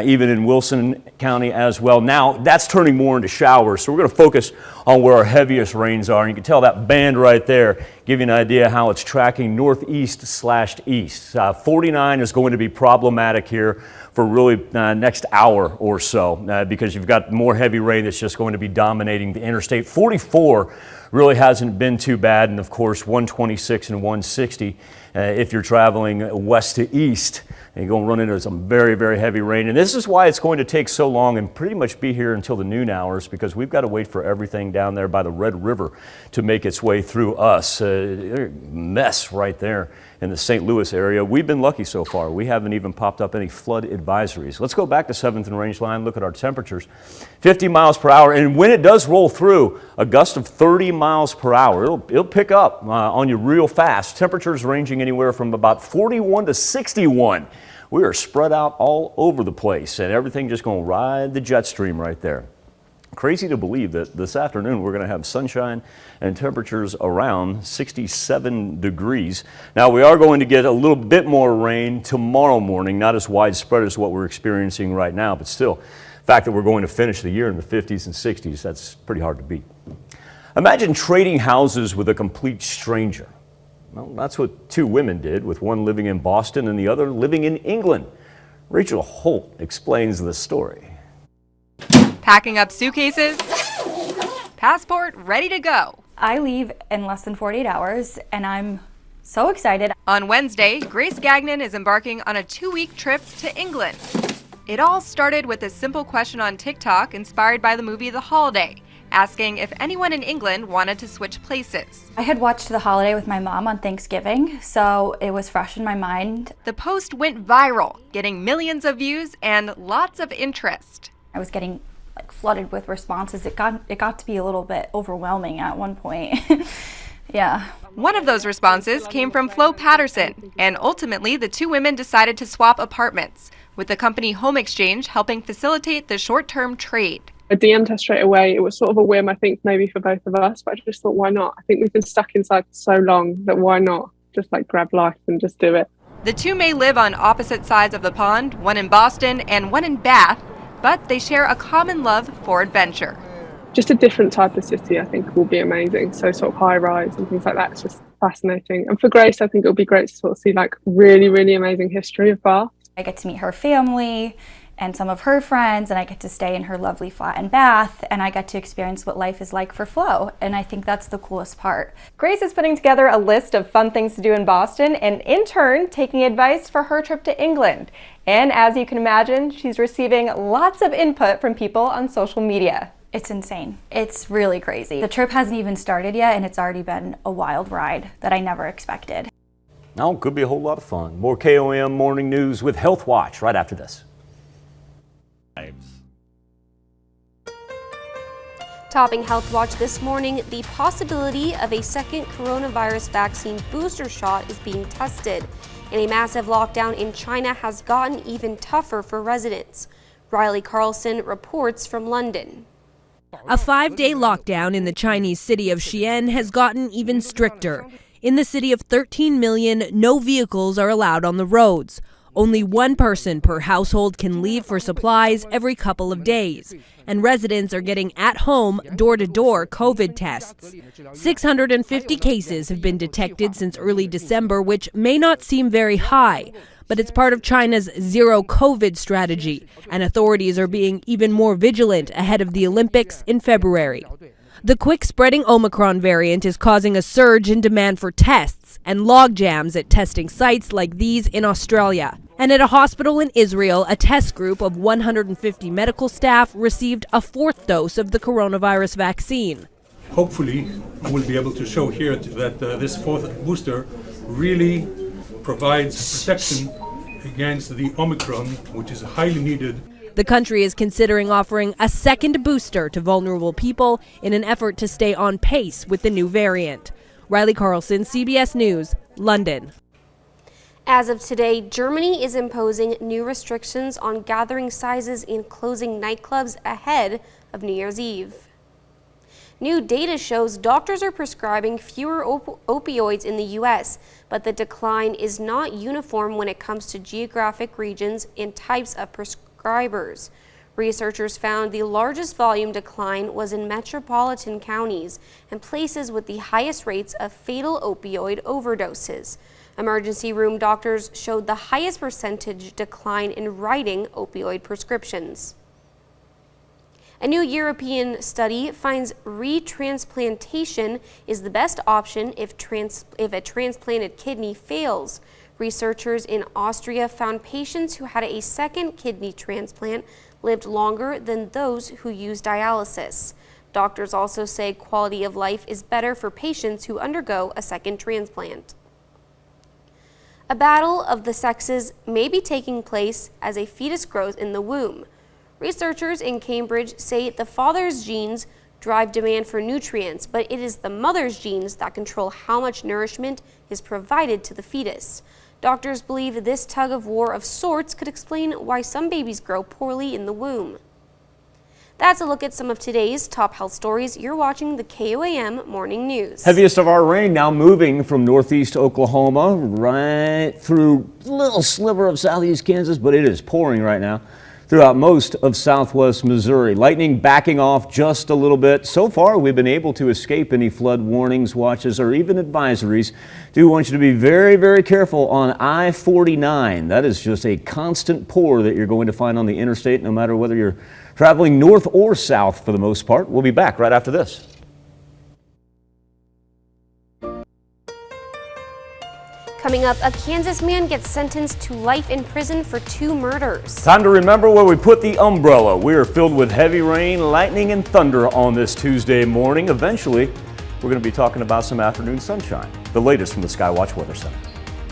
Even in Wilson County as well. Now that's turning more into showers, so we're going to focus on where our heaviest rains are. And you can tell that band right there, give you an idea how it's tracking northeast/east. 49 is going to be problematic here for really next hour or so because you've got more heavy rain that's just going to be dominating the interstate. 44 really hasn't been too bad, and of course 126 and 160 if you're traveling west to east. And you're going to run into some very, very heavy rain. And this is why it's going to take so long and pretty much be here until the noon hours, because we've got to wait for everything down there by the Red River to make its way through us. Mess right there in the St. Louis area. We've been lucky so far. We haven't even popped up any flood advisories. Let's go back to 7th and Range Line, look at our temperatures. 50 miles per hour, and when it does roll through, a gust of 30 miles per hour. It'll pick up on you real fast. Temperatures ranging anywhere from about 41 to 61. We are spread out all over the place, and everything just going to ride the jet stream right there. Crazy to believe that this afternoon we're going to have sunshine and temperatures around 67 degrees. Now we are going to get a little bit more rain tomorrow morning, not as widespread as what we're experiencing right now, but still, the fact that we're going to finish the year in the 50s and 60s, that's pretty hard to beat. Imagine trading houses with a complete stranger. Well, that's what two women did, with one living in Boston and the other living in England. Rachel Holt explains the story. Packing up suitcases, passport ready to go. I leave in less than 48 hours, and I'm so excited. On Wednesday, Grace Gagnon is embarking on a 2-week trip to England. It all started with a simple question on TikTok inspired by the movie The Holiday, asking if anyone in England wanted to switch places. I had watched The Holiday with my mom on Thanksgiving, so it was fresh in my mind. The post went viral, getting millions of views and lots of interest. I was getting flooded with responses. It got to be a little bit overwhelming at one point. Yeah. One of those responses came from Flo Patterson, and ultimately the two women decided to swap apartments, with the company Home Exchange helping facilitate the short-term trade. I DM'd her straight away. It was sort of a whim, I think, maybe for both of us, but I just thought, why not? I think we've been stuck inside for so long that why not just grab life and just do it. The two may live on opposite sides of the pond, one in Boston and one in Bath, but they share a common love for adventure. Just a different type of city, I think, will be amazing. So sort of high rise and things like that. It's just fascinating. And for Grace, I think it'll be great to sort of see really, really amazing history of Bath. I get to meet her family and some of her friends, and I get to stay in her lovely flat in Bath, and I get to experience what life is like for Flo, and I think that's the coolest part. Grace is putting together a list of fun things to do in Boston, and in turn, taking advice for her trip to England. And as you can imagine, she's receiving lots of input from people on social media. It's insane. It's really crazy. The trip hasn't even started yet, and it's already been a wild ride that I never expected. Now, could be a whole lot of fun. More KOAM Morning News with Healthwatch right after this. Topping Healthwatch this morning, the possibility of a second coronavirus vaccine booster shot is being tested, and a massive lockdown in China has gotten even tougher for residents. Riley Carlson reports from London. A 5-day lockdown in the Chinese city of Xi'an has gotten even stricter. In the city of 13 million, no vehicles are allowed on the roads. Only one person per household can leave for supplies every couple of days, and residents are getting at-home, door-to-door COVID tests. 650 cases have been detected since early December, which may not seem very high, but it's part of China's zero COVID strategy, and authorities are being even more vigilant ahead of the Olympics in February. The quick-spreading Omicron variant is causing a surge in demand for tests and log jams at testing sites like these in Australia. And at a hospital in Israel, a test group of 150 medical staff received a 4th dose of the coronavirus vaccine. Hopefully, we'll be able to show here that this 4th booster really provides protection against the Omicron, which is highly needed. The country is considering offering a second booster to vulnerable people in an effort to stay on pace with the new variant. Riley Carlson, CBS News, London. As of today, Germany is imposing new restrictions on gathering sizes and closing nightclubs ahead of New Year's Eve. New data shows doctors are prescribing fewer opioids in the U.S., but the decline is not uniform when it comes to geographic regions and types of prescribers. Researchers found the largest volume decline was in metropolitan counties and places with the highest rates of fatal opioid overdoses. Emergency room doctors showed the highest percentage decline in writing opioid prescriptions. A new European study finds retransplantation is the best option if a transplanted kidney fails. Researchers in Austria found patients who had a second kidney transplant lived longer than those who used dialysis. Doctors also say quality of life is better for patients who undergo a second transplant. A battle of the sexes may be taking place as a fetus grows in the womb. Researchers in Cambridge say the father's genes drive demand for nutrients, but it is the mother's genes that control how much nourishment is provided to the fetus. Doctors believe this tug of war of sorts could explain why some babies grow poorly in the womb. That's a look at some of today's top health stories. You're watching the KOAM Morning News. Heaviest of our rain now moving from northeast Oklahoma right through a little sliver of southeast Kansas, but it is pouring right now throughout most of southwest Missouri. Lightning backing off just a little bit. So far, we've been able to escape any flood warnings, watches, or even advisories. Do want you to be very, very careful on I-49. That is just a constant pour that you're going to find on the interstate, no matter whether you're traveling north or south for the most part. We'll be back right after this. Coming up, a Kansas man gets sentenced to life in prison for 2 murders. Time to remember where we put the umbrella. We are filled with heavy rain, lightning, and thunder on this Tuesday morning. Eventually, we're going to be talking about some afternoon sunshine. The latest from the Skywatch Weather Center.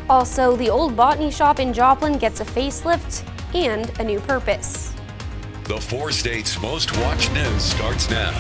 Also, the old botany shop in Joplin gets a facelift and a new purpose. The 4 states' most watched news starts now.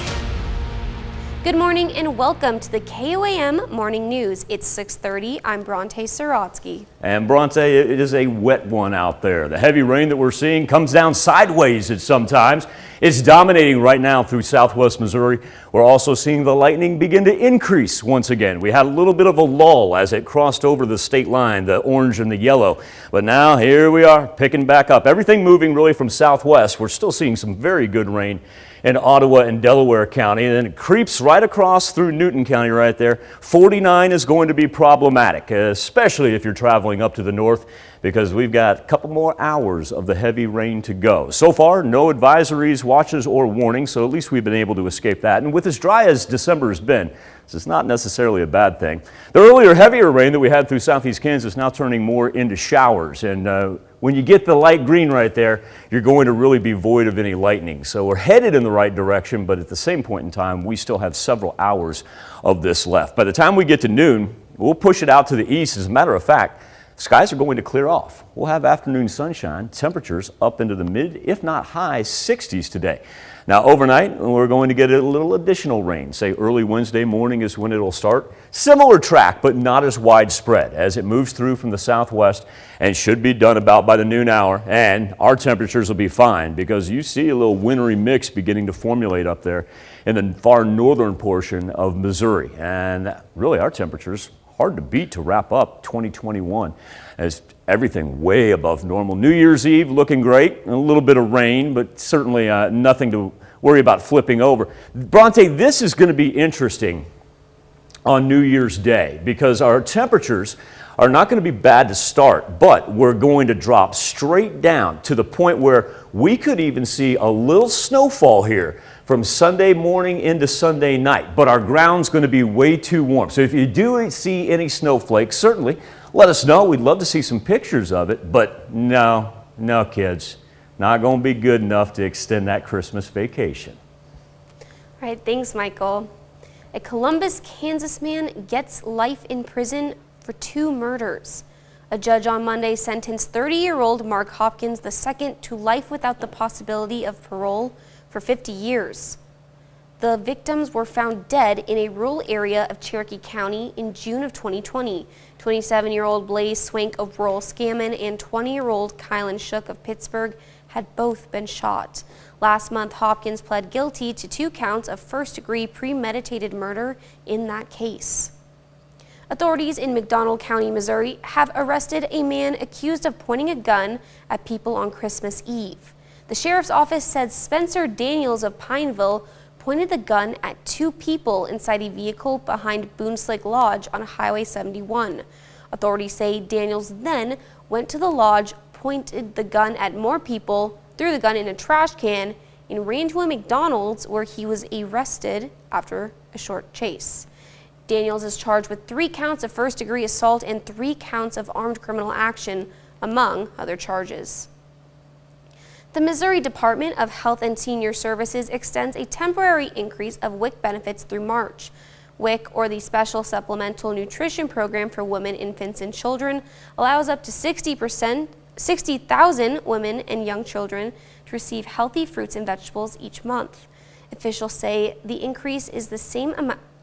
Good morning and welcome to the KOAM Morning News. It's 6:30. I'm Bronte Sorotsky. And Bronte, it is a wet one out there. The heavy rain that we're seeing comes down sideways at some times. It's dominating right now through southwest Missouri. We're also seeing the lightning begin to increase once again. We had a little bit of a lull as it crossed over the state line, the orange and the yellow. But now here we are picking back up. Everything moving really from southwest. We're still seeing some very good rain in Ottawa and Delaware County, and then it creeps right across through Newton County right there. 49 is going to be problematic, especially if you're traveling up to the north, because we've got a couple more hours of the heavy rain to go. So far, no advisories, watches, or warnings, so at least we've been able to escape that. And with as dry as December has been, this is not necessarily a bad thing. The earlier, heavier rain that we had through southeast Kansas now turning more into showers, and when you get the light green right there, you're going to really be void of any lightning. So we're headed in the right direction, but at the same point in time, we still have several hours of this left. By the time we get to noon, we'll push it out to the east. As a matter of fact, skies are going to clear off. We'll have afternoon sunshine, temperatures up into the mid, if not high 60s today. Now overnight, we're going to get a little additional rain. Say early Wednesday morning is when it'll start. Similar track, but not as widespread as it moves through from the southwest and should be done about by the noon hour. And our temperatures will be fine because you see a little wintry mix beginning to formulate up there in the far northern portion of Missouri. And really our temperatures hard to beat to wrap up 2021 as everything way above normal. New Year's Eve looking great, a little bit of rain, but certainly nothing to worry about flipping over. Bronte, this is going to be interesting on New Year's Day because our temperatures are not going to be bad to start, but we're going to drop straight down to the point where we could even see a little snowfall here from Sunday morning into Sunday night, but our ground's going to be way too warm. So if you do see any snowflakes, certainly let us know. We'd love to see some pictures of it, but no kids, not going to be good enough to extend that Christmas vacation. All right, thanks, Michael. A Columbus, Kansas man gets life in prison for 2 murders. A judge on Monday sentenced 30-year-old Mark Hopkins II to life without the possibility of parole for 50 years. The victims were found dead in a rural area of Cherokee County in June of 2020. 27-year-old Blaze Swank of rural Scammon and 20-year-old Kylan Shook of Pittsburgh had both been shot. Last month, Hopkins pled guilty to 2 counts of first-degree premeditated murder in that case. Authorities in McDonald County, Missouri, have arrested a man accused of pointing a gun at people on Christmas Eve. The sheriff's office said Spencer Daniels of Pineville pointed the gun at 2 people inside a vehicle behind Boonslick Lodge on Highway 71. Authorities say Daniels then went to the lodge, pointed the gun at more people, threw the gun in a trash can, and ran to a McDonald's where he was arrested after a short chase. Daniels is charged with 3 counts of first-degree assault and 3 counts of armed criminal action, among other charges. The Missouri Department of Health and Senior Services extends a temporary increase of Wic Benefits through March. WIC, or the Special Supplemental Nutrition Program for Women, Infants, and Children, allows up to 60,000 women and young children to receive healthy fruits and vegetables each month. Officials say the increase is the same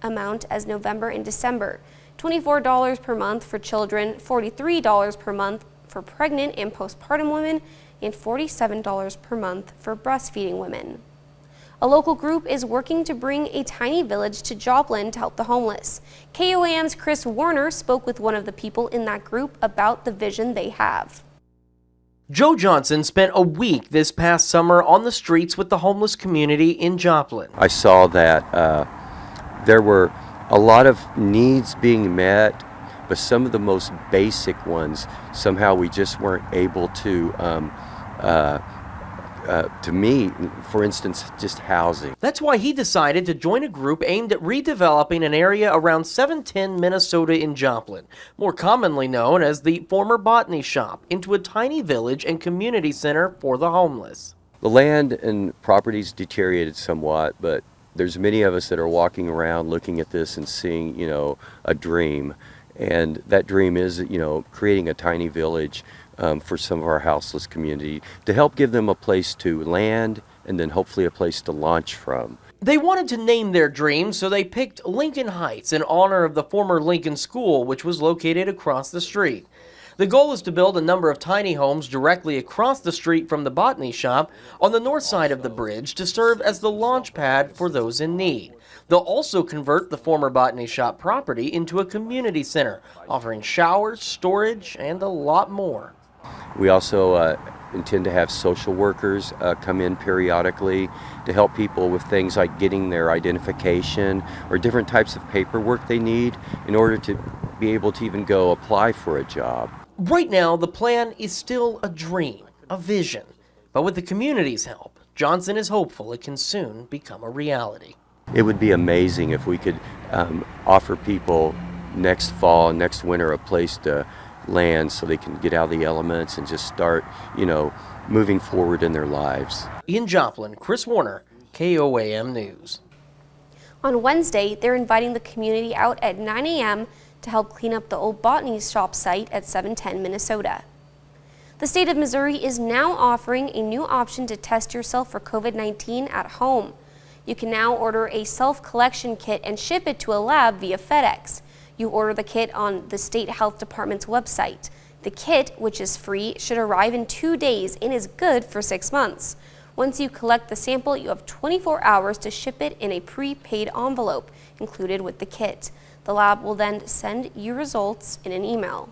amount as November and December, $24 per month for children, $43 per month for pregnant and postpartum women, and $47 per month for breastfeeding women. A local group is working to bring a tiny village to Joplin to help the homeless. KOAM's Chris Warner spoke with one of the people in that group about the vision they have. Joe Johnson spent a week this past summer on the streets with the homeless community in Joplin. I saw that there were a lot of needs being met, but some of the most basic ones, somehow we just weren't able to meet. For instance, just housing. That's why he decided to join a group aimed at redeveloping an area around 710 Minnesota in Joplin, more commonly known as the former Botany Shop, into a tiny village and community center for the homeless. The land and properties deteriorated somewhat, but there's many of us that are walking around looking at this and seeing, a dream. And that dream is, creating a tiny village for some of our houseless community to help give them a place to land and then hopefully a place to launch from. They wanted to name their dream, so they picked Lincoln Heights in honor of the former Lincoln School, which was located across the street. The goal is to build a number of tiny homes directly across the street from the Botany Shop on the north side of the bridge to serve as the launch pad for those in need. They'll also convert the former Botany Shop property into a community center, offering showers, storage, and a lot more. We also intend to have social workers come in periodically to help people with things like getting their identification or different types of paperwork they need in order to be able to even go apply for a job. Right now, the plan is still a dream, a vision. But with the community's help, Johnson is hopeful it can soon become a reality. It would be amazing if we could offer people next fall, next winter, a place to land so they can get out of the elements and just start, moving forward in their lives. In Joplin, Chris Warner, KOAM News. On Wednesday, they're inviting the community out at 9 a.m. to help clean up the old Botany Shop site at 710 Minnesota. The state of Missouri is now offering a new option to test yourself for COVID-19 at home. You can now order a self-collection kit and ship it to a lab via FedEx. You order the kit on the state health department's website. The kit, which is free, should arrive in 2 days and is good for 6 months. Once you collect the sample, you have 24 hours to ship it in a prepaid envelope included with the kit. The lab will then send you results in an email.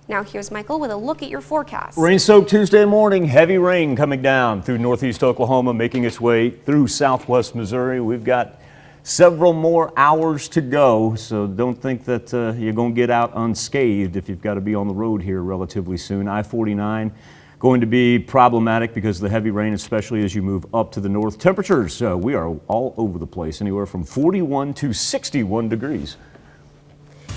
Now here's Michael with a look at your forecast. Rain-soaked Tuesday morning, heavy rain coming down through northeast Oklahoma, making its way through southwest Missouri. We've got several more hours to go, so don't think that you're going to get out unscathed if you've got to be on the road here relatively soon. I-49 going to be problematic because of the heavy rain, especially as you move up to the north. Temperatures, we are all over the place, anywhere from 41 to 61 degrees.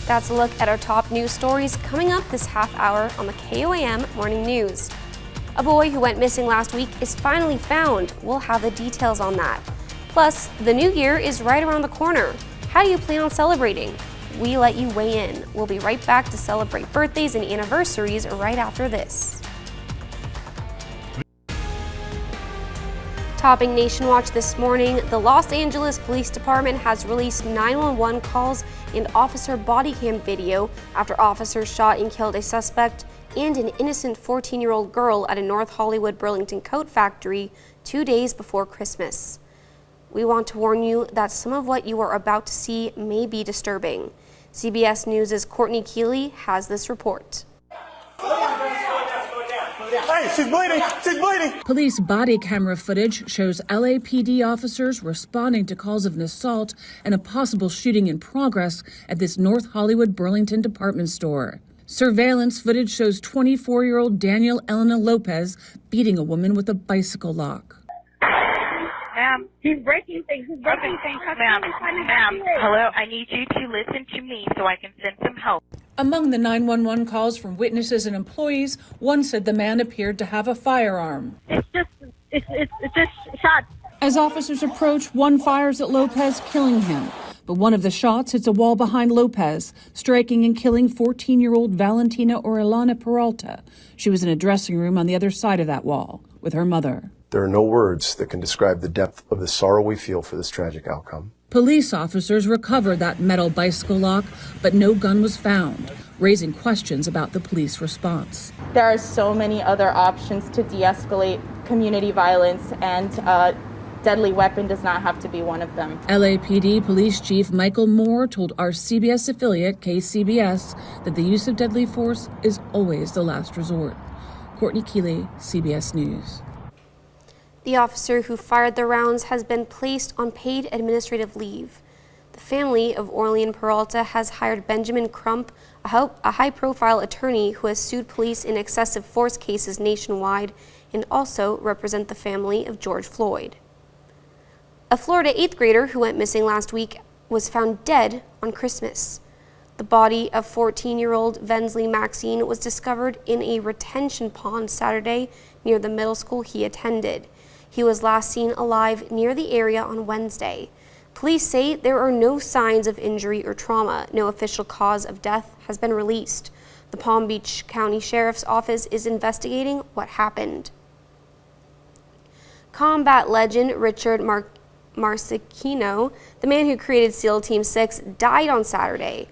That's a look at our top news stories coming up this half hour on the KOAM Morning News. A boy who went missing last week is finally found. We'll have the details on that. Plus, the new year is right around the corner. How do you plan on celebrating? we let you weigh in. We'll be right back to celebrate birthdays and anniversaries right after this. Topping Nation Watch this morning, the Los Angeles Police Department has released 911 calls and officer body cam video after officers shot and killed a suspect and an innocent 14-year-old girl at a North Hollywood Burlington coat factory 2 days before Christmas. We want to warn you that some of what you are about to see may be disturbing. CBS News' Courtney Keeley has this report. Hey, she's bleeding! She's bleeding! Police body camera footage shows LAPD officers responding to calls of an assault and a possible shooting in progress at this North Hollywood Burlington department store. Surveillance footage shows 24-year-old Daniel Elena Lopez beating a woman with a bicycle lock. Ma'am, he's breaking things. He's breaking things. Ma'am, hello, I need you to listen to me so I can send some help. Among the 911 calls from witnesses and employees, one said the man appeared to have a firearm. It's just shots. As officers approach, one fires at Lopez, killing him. But one of the shots hits a wall behind Lopez, striking and killing 14-year-old Valentina Orellana Peralta. She was in a dressing room on the other side of that wall with her mother. There are no words that can describe the depth of the sorrow we feel for this tragic outcome. Police officers recovered that metal bicycle lock, but no gun was found, raising questions about the police response. There are so many other options to de-escalate community violence, and a deadly weapon does not have to be one of them. LAPD Police Chief Michael Moore told our CBS affiliate, KCBS, that the use of deadly force is always the last resort. Courtney Keeley, CBS News. The officer who fired the rounds has been placed on paid administrative leave. The family of Orlean Peralta has hired Benjamin Crump, a high-profile attorney who has sued police in excessive force cases nationwide and also represent the family of George Floyd. A Florida 8th grader who went missing last week was found dead on Christmas. The body of 14-year-old Vensley Maxine was discovered in a retention pond Saturday near the middle school he attended. He was last seen alive near the area on Wednesday. Police say there are no signs of injury or trauma. No official cause of death has been released. The Palm Beach County Sheriff's Office is investigating what happened. Combat legend Richard Marcinko, the man who created SEAL Team 6, died on Saturday.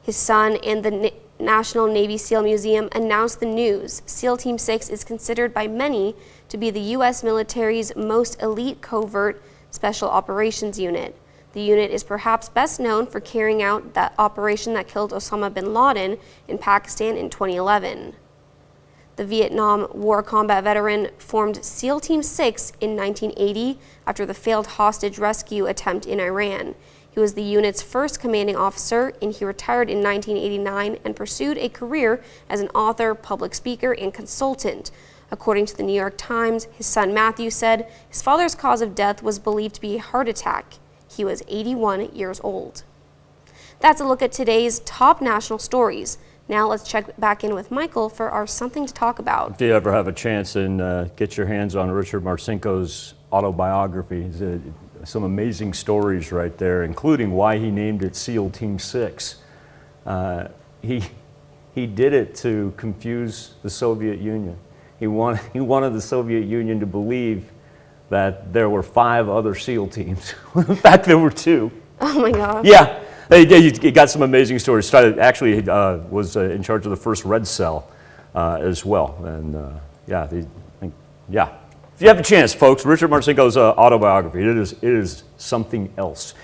His son and the National Navy SEAL Museum announced the news. SEAL Team 6 is considered by many to be the U.S. military's most elite covert special operations unit. The unit is perhaps best known for carrying out that operation that killed Osama bin Laden in Pakistan in 2011. The Vietnam War combat veteran formed SEAL Team 6 in 1980 after the failed hostage rescue attempt in Iran. He was the unit's first commanding officer, and he retired in 1989 and pursued a career as an author, public speaker, and consultant. According to the New York Times, his son Matthew said his father's cause of death was believed to be a heart attack. He was 81 years old. That's a look at today's top national stories. Now let's check back in with Michael for our Something to Talk About. If you ever have a chance and get your hands on Richard Marcinko's autobiography, some amazing stories right there, including why he named it SEAL Team 6. He did it to confuse the Soviet Union. He wanted the Soviet Union to believe that there were 5 other SEAL teams. In fact, there were 2. Oh my God. Yeah, he got some amazing stories. Actually, was in charge of the first Red Cell as well. And yeah. If you have a chance, folks, Richard Marcinko's autobiography, it is something else.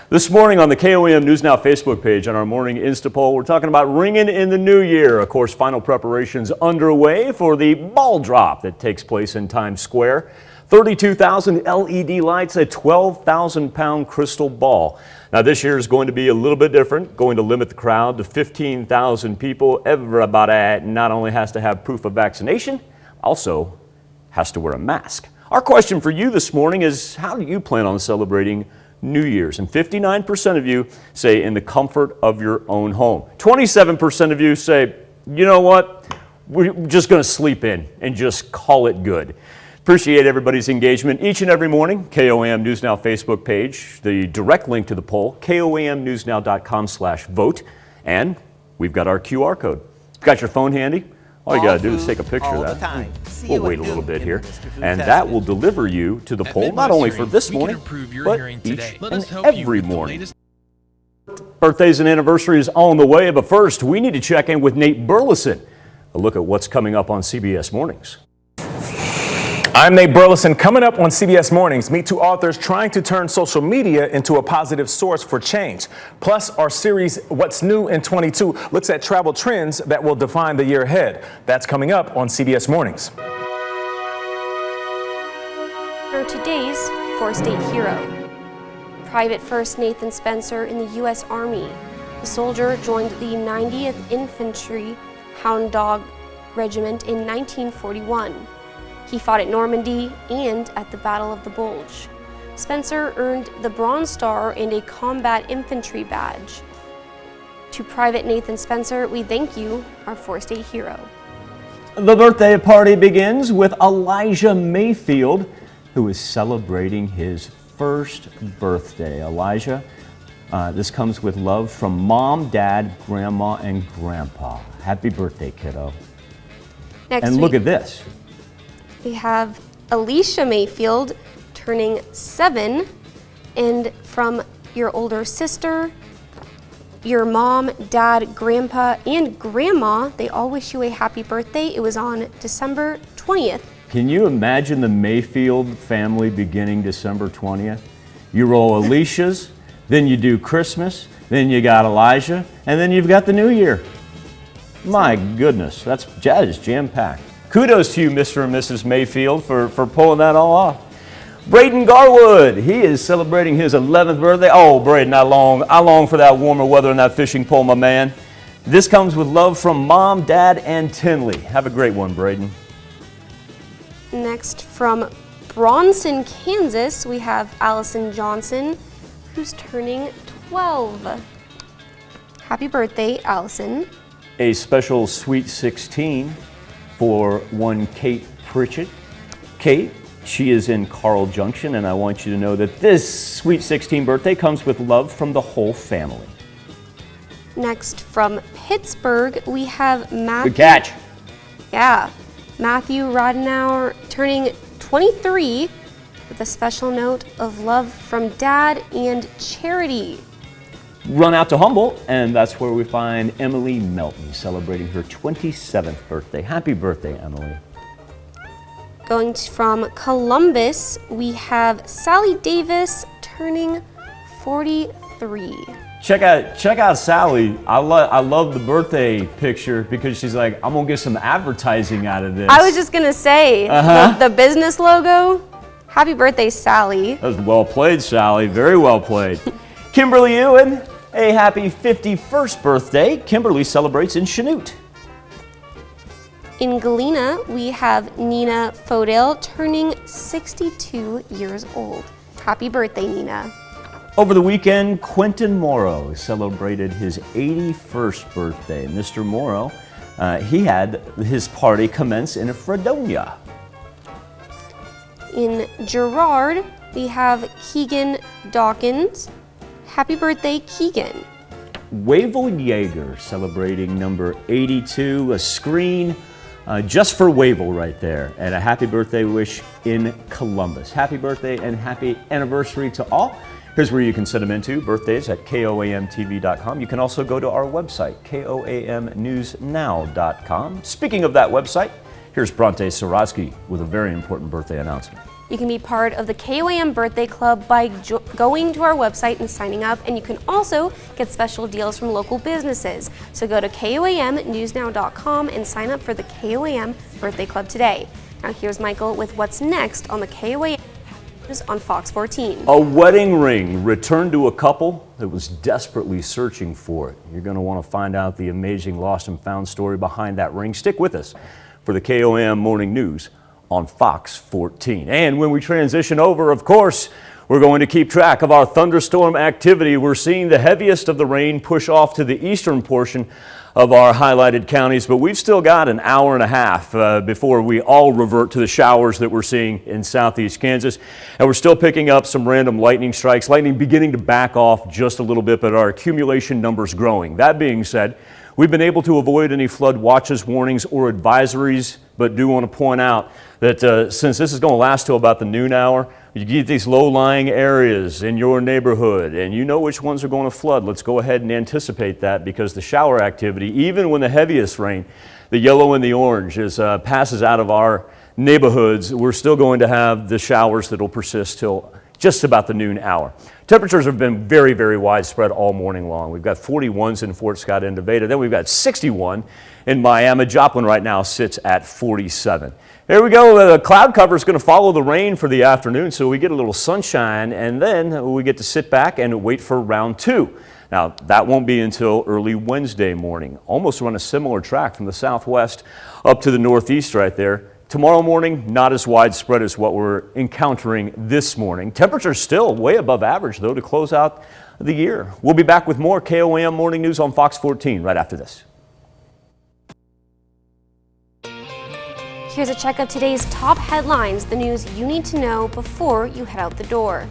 This morning on the KOAM News Now Facebook page on our morning Insta poll, we're talking about ringing in the new year. Of course, final preparations underway for the ball drop that takes place in Times Square. 32,000 LED lights, a 12,000-pound crystal ball. Now, this year is going to be a little bit different, going to limit the crowd to 15,000 people. Everybody not only has to have proof of vaccination, also has to wear a mask. Our question for you this morning is, how do you plan on celebrating New Year's? And 59% of you say in the comfort of your own home. 27% of you say, you know what, we're just going to sleep in and just call it good. Appreciate everybody's engagement each and every morning. KOAM News Now Facebook page, the direct link to the poll, koamnewsnow.com/vote, and we've got our QR code. Got your phone handy? All you got to do is take a picture of that. We'll wait a little bit here, and that will deliver you to the poll, not only for this morning, but each and every morning. Birthdays and anniversaries on the way, but first, we need to check in with Nate Burleson. A look at what's coming up on CBS Mornings. I'm Nate Burleson. Coming up on CBS Mornings, meet two authors trying to turn social media into a positive source for change. Plus, our series, What's New in 22, looks at travel trends that will define the year ahead. That's coming up on CBS Mornings. For today's four-state hero, Private First Nathan Spencer in the U.S. Army. The soldier joined the 90th Infantry Hound Dog Regiment in 1941. He fought at Normandy and at the Battle of the Bulge. Spencer earned the Bronze Star and a Combat Infantry Badge. To Private Nathan Spencer, we thank you, our four-state hero. The birthday party begins with Elijah Mayfield, who is celebrating his first birthday. Elijah, this comes with love from Mom, Dad, Grandma, and Grandpa. Happy birthday, kiddo. Next look at this. We have Alicia Mayfield turning 7, and from your older sister, your mom, dad, grandpa, and grandma, they all wish you a happy birthday. It was on December 20th. Can you imagine the Mayfield family beginning December 20th? You roll Alicia's, then you do Christmas, then you got Elijah, and then you've got the New Year. My goodness, that is jam-packed. Kudos to you, Mr. and Mrs. Mayfield, for pulling that all off. Braden Garwood, he is celebrating his 11th birthday. Oh, Braden, I long for that warmer weather and that fishing pole, my man. This comes with love from Mom, Dad, and Tinley. Have a great one, Braden. Next, from Bronson, Kansas, we have Allison Johnson, who's turning 12. Happy birthday, Allison. A special Sweet 16 for one Kate Pritchett. Kate, she is in Carl Junction, and I want you to know that this Sweet 16 birthday comes with love from the whole family. Next, from Pittsburgh, we have Matthew. Good catch. Yeah, Matthew Rodenauer turning 23 with a special note of love from Dad and Charity. Run out to Humboldt, and that's where we find Emily Melton celebrating her 27th birthday. Happy birthday, Emily. Going from Columbus, we have Sally Davis turning 43. Check out Sally. I love the birthday picture because she's like, I'm gonna get some advertising out of this. I was just gonna say, the business logo. Happy birthday, Sally. That was well played, Sally. Very well played. Kimberly Ewan, a happy 51st birthday. Kimberly celebrates in Chanute. In Galena, we have Nina Fodale turning 62 years old. Happy birthday, Nina. Over the weekend, Quentin Morrow celebrated his 81st birthday. Mr. Morrow, he had his party commence in Fredonia. In Girard, we have Keegan Dawkins. Happy birthday, Keegan. Wavell Yeager celebrating number 82, a screen just for Wavell right there, and a happy birthday wish in Columbus. Happy birthday and happy anniversary to all. Here's where you can send them into, birthdays at KOAMTV.com. You can also go to our website, KOAMNewsNow.com. Speaking of that website, here's Bronte Sorosky with a very important birthday announcement. You can be part of the KOAM Birthday Club by going to our website and signing up, and you can also get special deals from local businesses. So go to KOAMNewsNow.com and sign up for the KOAM Birthday Club today. Now here's Michael with what's next on the KOAM News on Fox 14. A wedding ring returned to a couple that was desperately searching for it. You're going to want to find out the amazing lost and found story behind that ring. Stick with us for the KOAM Morning News on Fox 14. And when we transition over, of course, we're going to keep track of our thunderstorm activity. We're seeing the heaviest of the rain push off to the eastern portion of our highlighted counties, but we've still got an hour and a half before we all revert to the showers that we're seeing in southeast Kansas. And we're still picking up some random lightning strikes, lightning beginning to back off just a little bit, but our accumulation numbers growing. That being said, we've been able to avoid any flood watches, warnings, or advisories, but do want to point out that since this is going to last till about the noon hour, you get these low-lying areas in your neighborhood, and you know which ones are going to flood. Let's go ahead and anticipate that, because the shower activity, even when the heaviest rain, the yellow and the orange, passes out of our neighborhoods, we're still going to have the showers that will persist till just about the noon hour. Temperatures have been very, very widespread all morning long. We've got 41s in Fort Scott and Nevada. Then we've got 61 in Miami. Joplin right now sits at 47. There we go. The cloud cover is going to follow the rain for the afternoon, so we get a little sunshine, and then we get to sit back and wait for round two. Now, that won't be until early Wednesday morning. Almost run a similar track from the southwest up to the northeast right there. Tomorrow morning, not as widespread as what we're encountering this morning. Temperatures still way above average, though, to close out the year. We'll be back with more KOAM Morning News on Fox 14 right after this. Here's a check of today's top headlines, the news you need to know before you head out the door.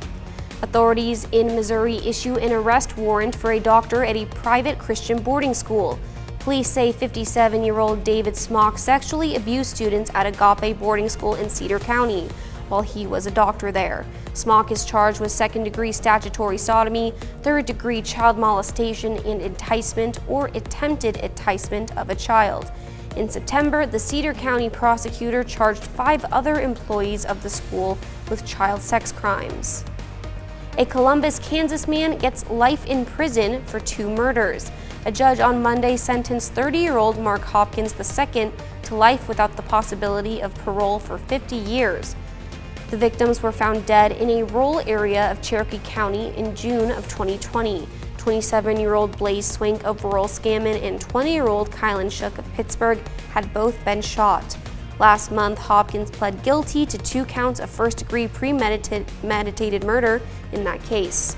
Authorities in Missouri issue an arrest warrant for a doctor at a private Christian boarding school. Police say 57-year-old David Smock sexually abused students at Agape boarding school in Cedar County while he was a doctor there. Smock is charged with second-degree statutory sodomy, third-degree child molestation, and enticement or attempted enticement of a child. In September, the Cedar County prosecutor charged 5 other employees of the school with child sex crimes. A Columbus, Kansas man gets life in prison for 2 murders. A judge on Monday sentenced 30-year-old Mark Hopkins II to life without the possibility of parole for 50 years. The victims were found dead in a rural area of Cherokee County in June of 2020. 27-year-old Blaze Swink of rural Scammon and 20-year-old Kylan Shook of Pittsburgh had both been shot. Last month, Hopkins pled guilty to 2 counts of first-degree premeditated murder in that case.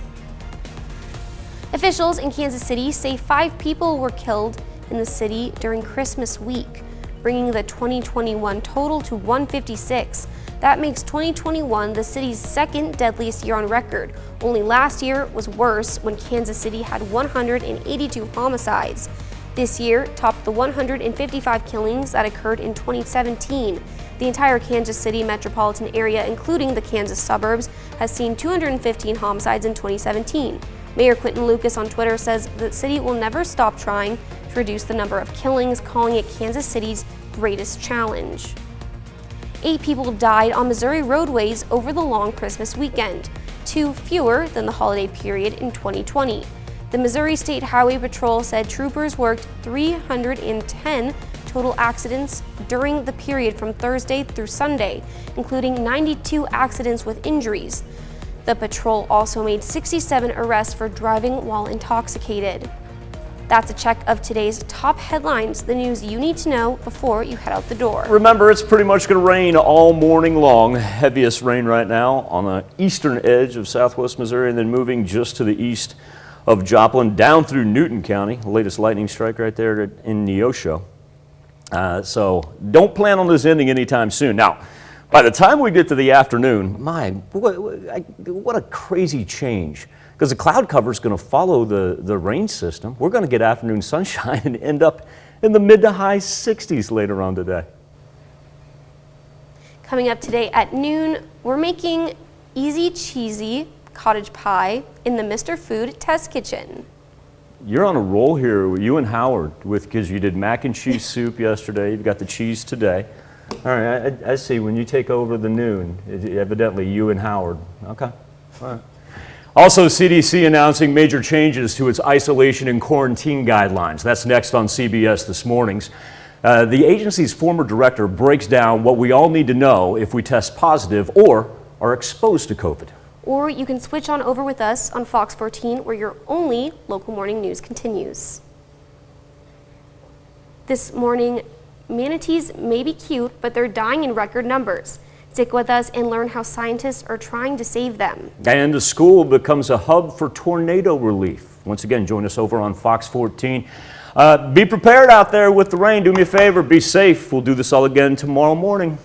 Officials in Kansas City say 5 people were killed in the city during Christmas week, bringing the 2021 total to 156. That makes 2021 the city's second deadliest year on record. Only last year was worse when Kansas City had 182 homicides. This year topped the 155 killings that occurred in 2017. The entire Kansas City metropolitan area, including the Kansas suburbs, has seen 215 homicides in 2017. Mayor Quinton Lucas on Twitter says the city will never stop trying to reduce the number of killings, calling it Kansas City's greatest challenge. 8 people died on Missouri roadways over the long Christmas weekend, 2 fewer than the holiday period in 2020. The Missouri State Highway Patrol said troopers worked 310 total accidents during the period from Thursday through Sunday, including 92 accidents with injuries. The patrol also made 67 arrests for driving while intoxicated. That's a check of today's top headlines, the news you need to know before you head out the door. Remember, it's pretty much going to rain all morning long. Heaviest rain right now on the eastern edge of southwest Missouri, and then moving just to the east of Joplin down through Newton County. The latest lightning strike right there in Neosho. So don't plan on this ending anytime soon. Now, by the time we get to the afternoon, what a crazy change. Because the cloud cover is going to follow the rain system. We're going to get afternoon sunshine and end up in the mid to high 60s later on today. Coming up today at noon, we're making easy cheesy cottage pie in the Mr. Food test kitchen. You're on a roll here, you and Howard, because you did mac and cheese soup yesterday. You've got the cheese today. All right, I see. When you take over the noon, evidently you and Howard. Okay, all right. Also, CDC announcing major changes to its isolation and quarantine guidelines. That's next on CBS this morning. The agency's former director breaks down what we all need to know if we test positive or are exposed to COVID. Or you can switch on over with us on Fox 14, where your only local morning news continues. This morning, manatees may be cute, but they're dying in record numbers. Stick with us and learn how scientists are trying to save them. And the school becomes a hub for tornado relief. Once again, join us over on Fox 14. Be prepared out there with the rain. Do me a favor, be safe. We'll do this all again tomorrow morning.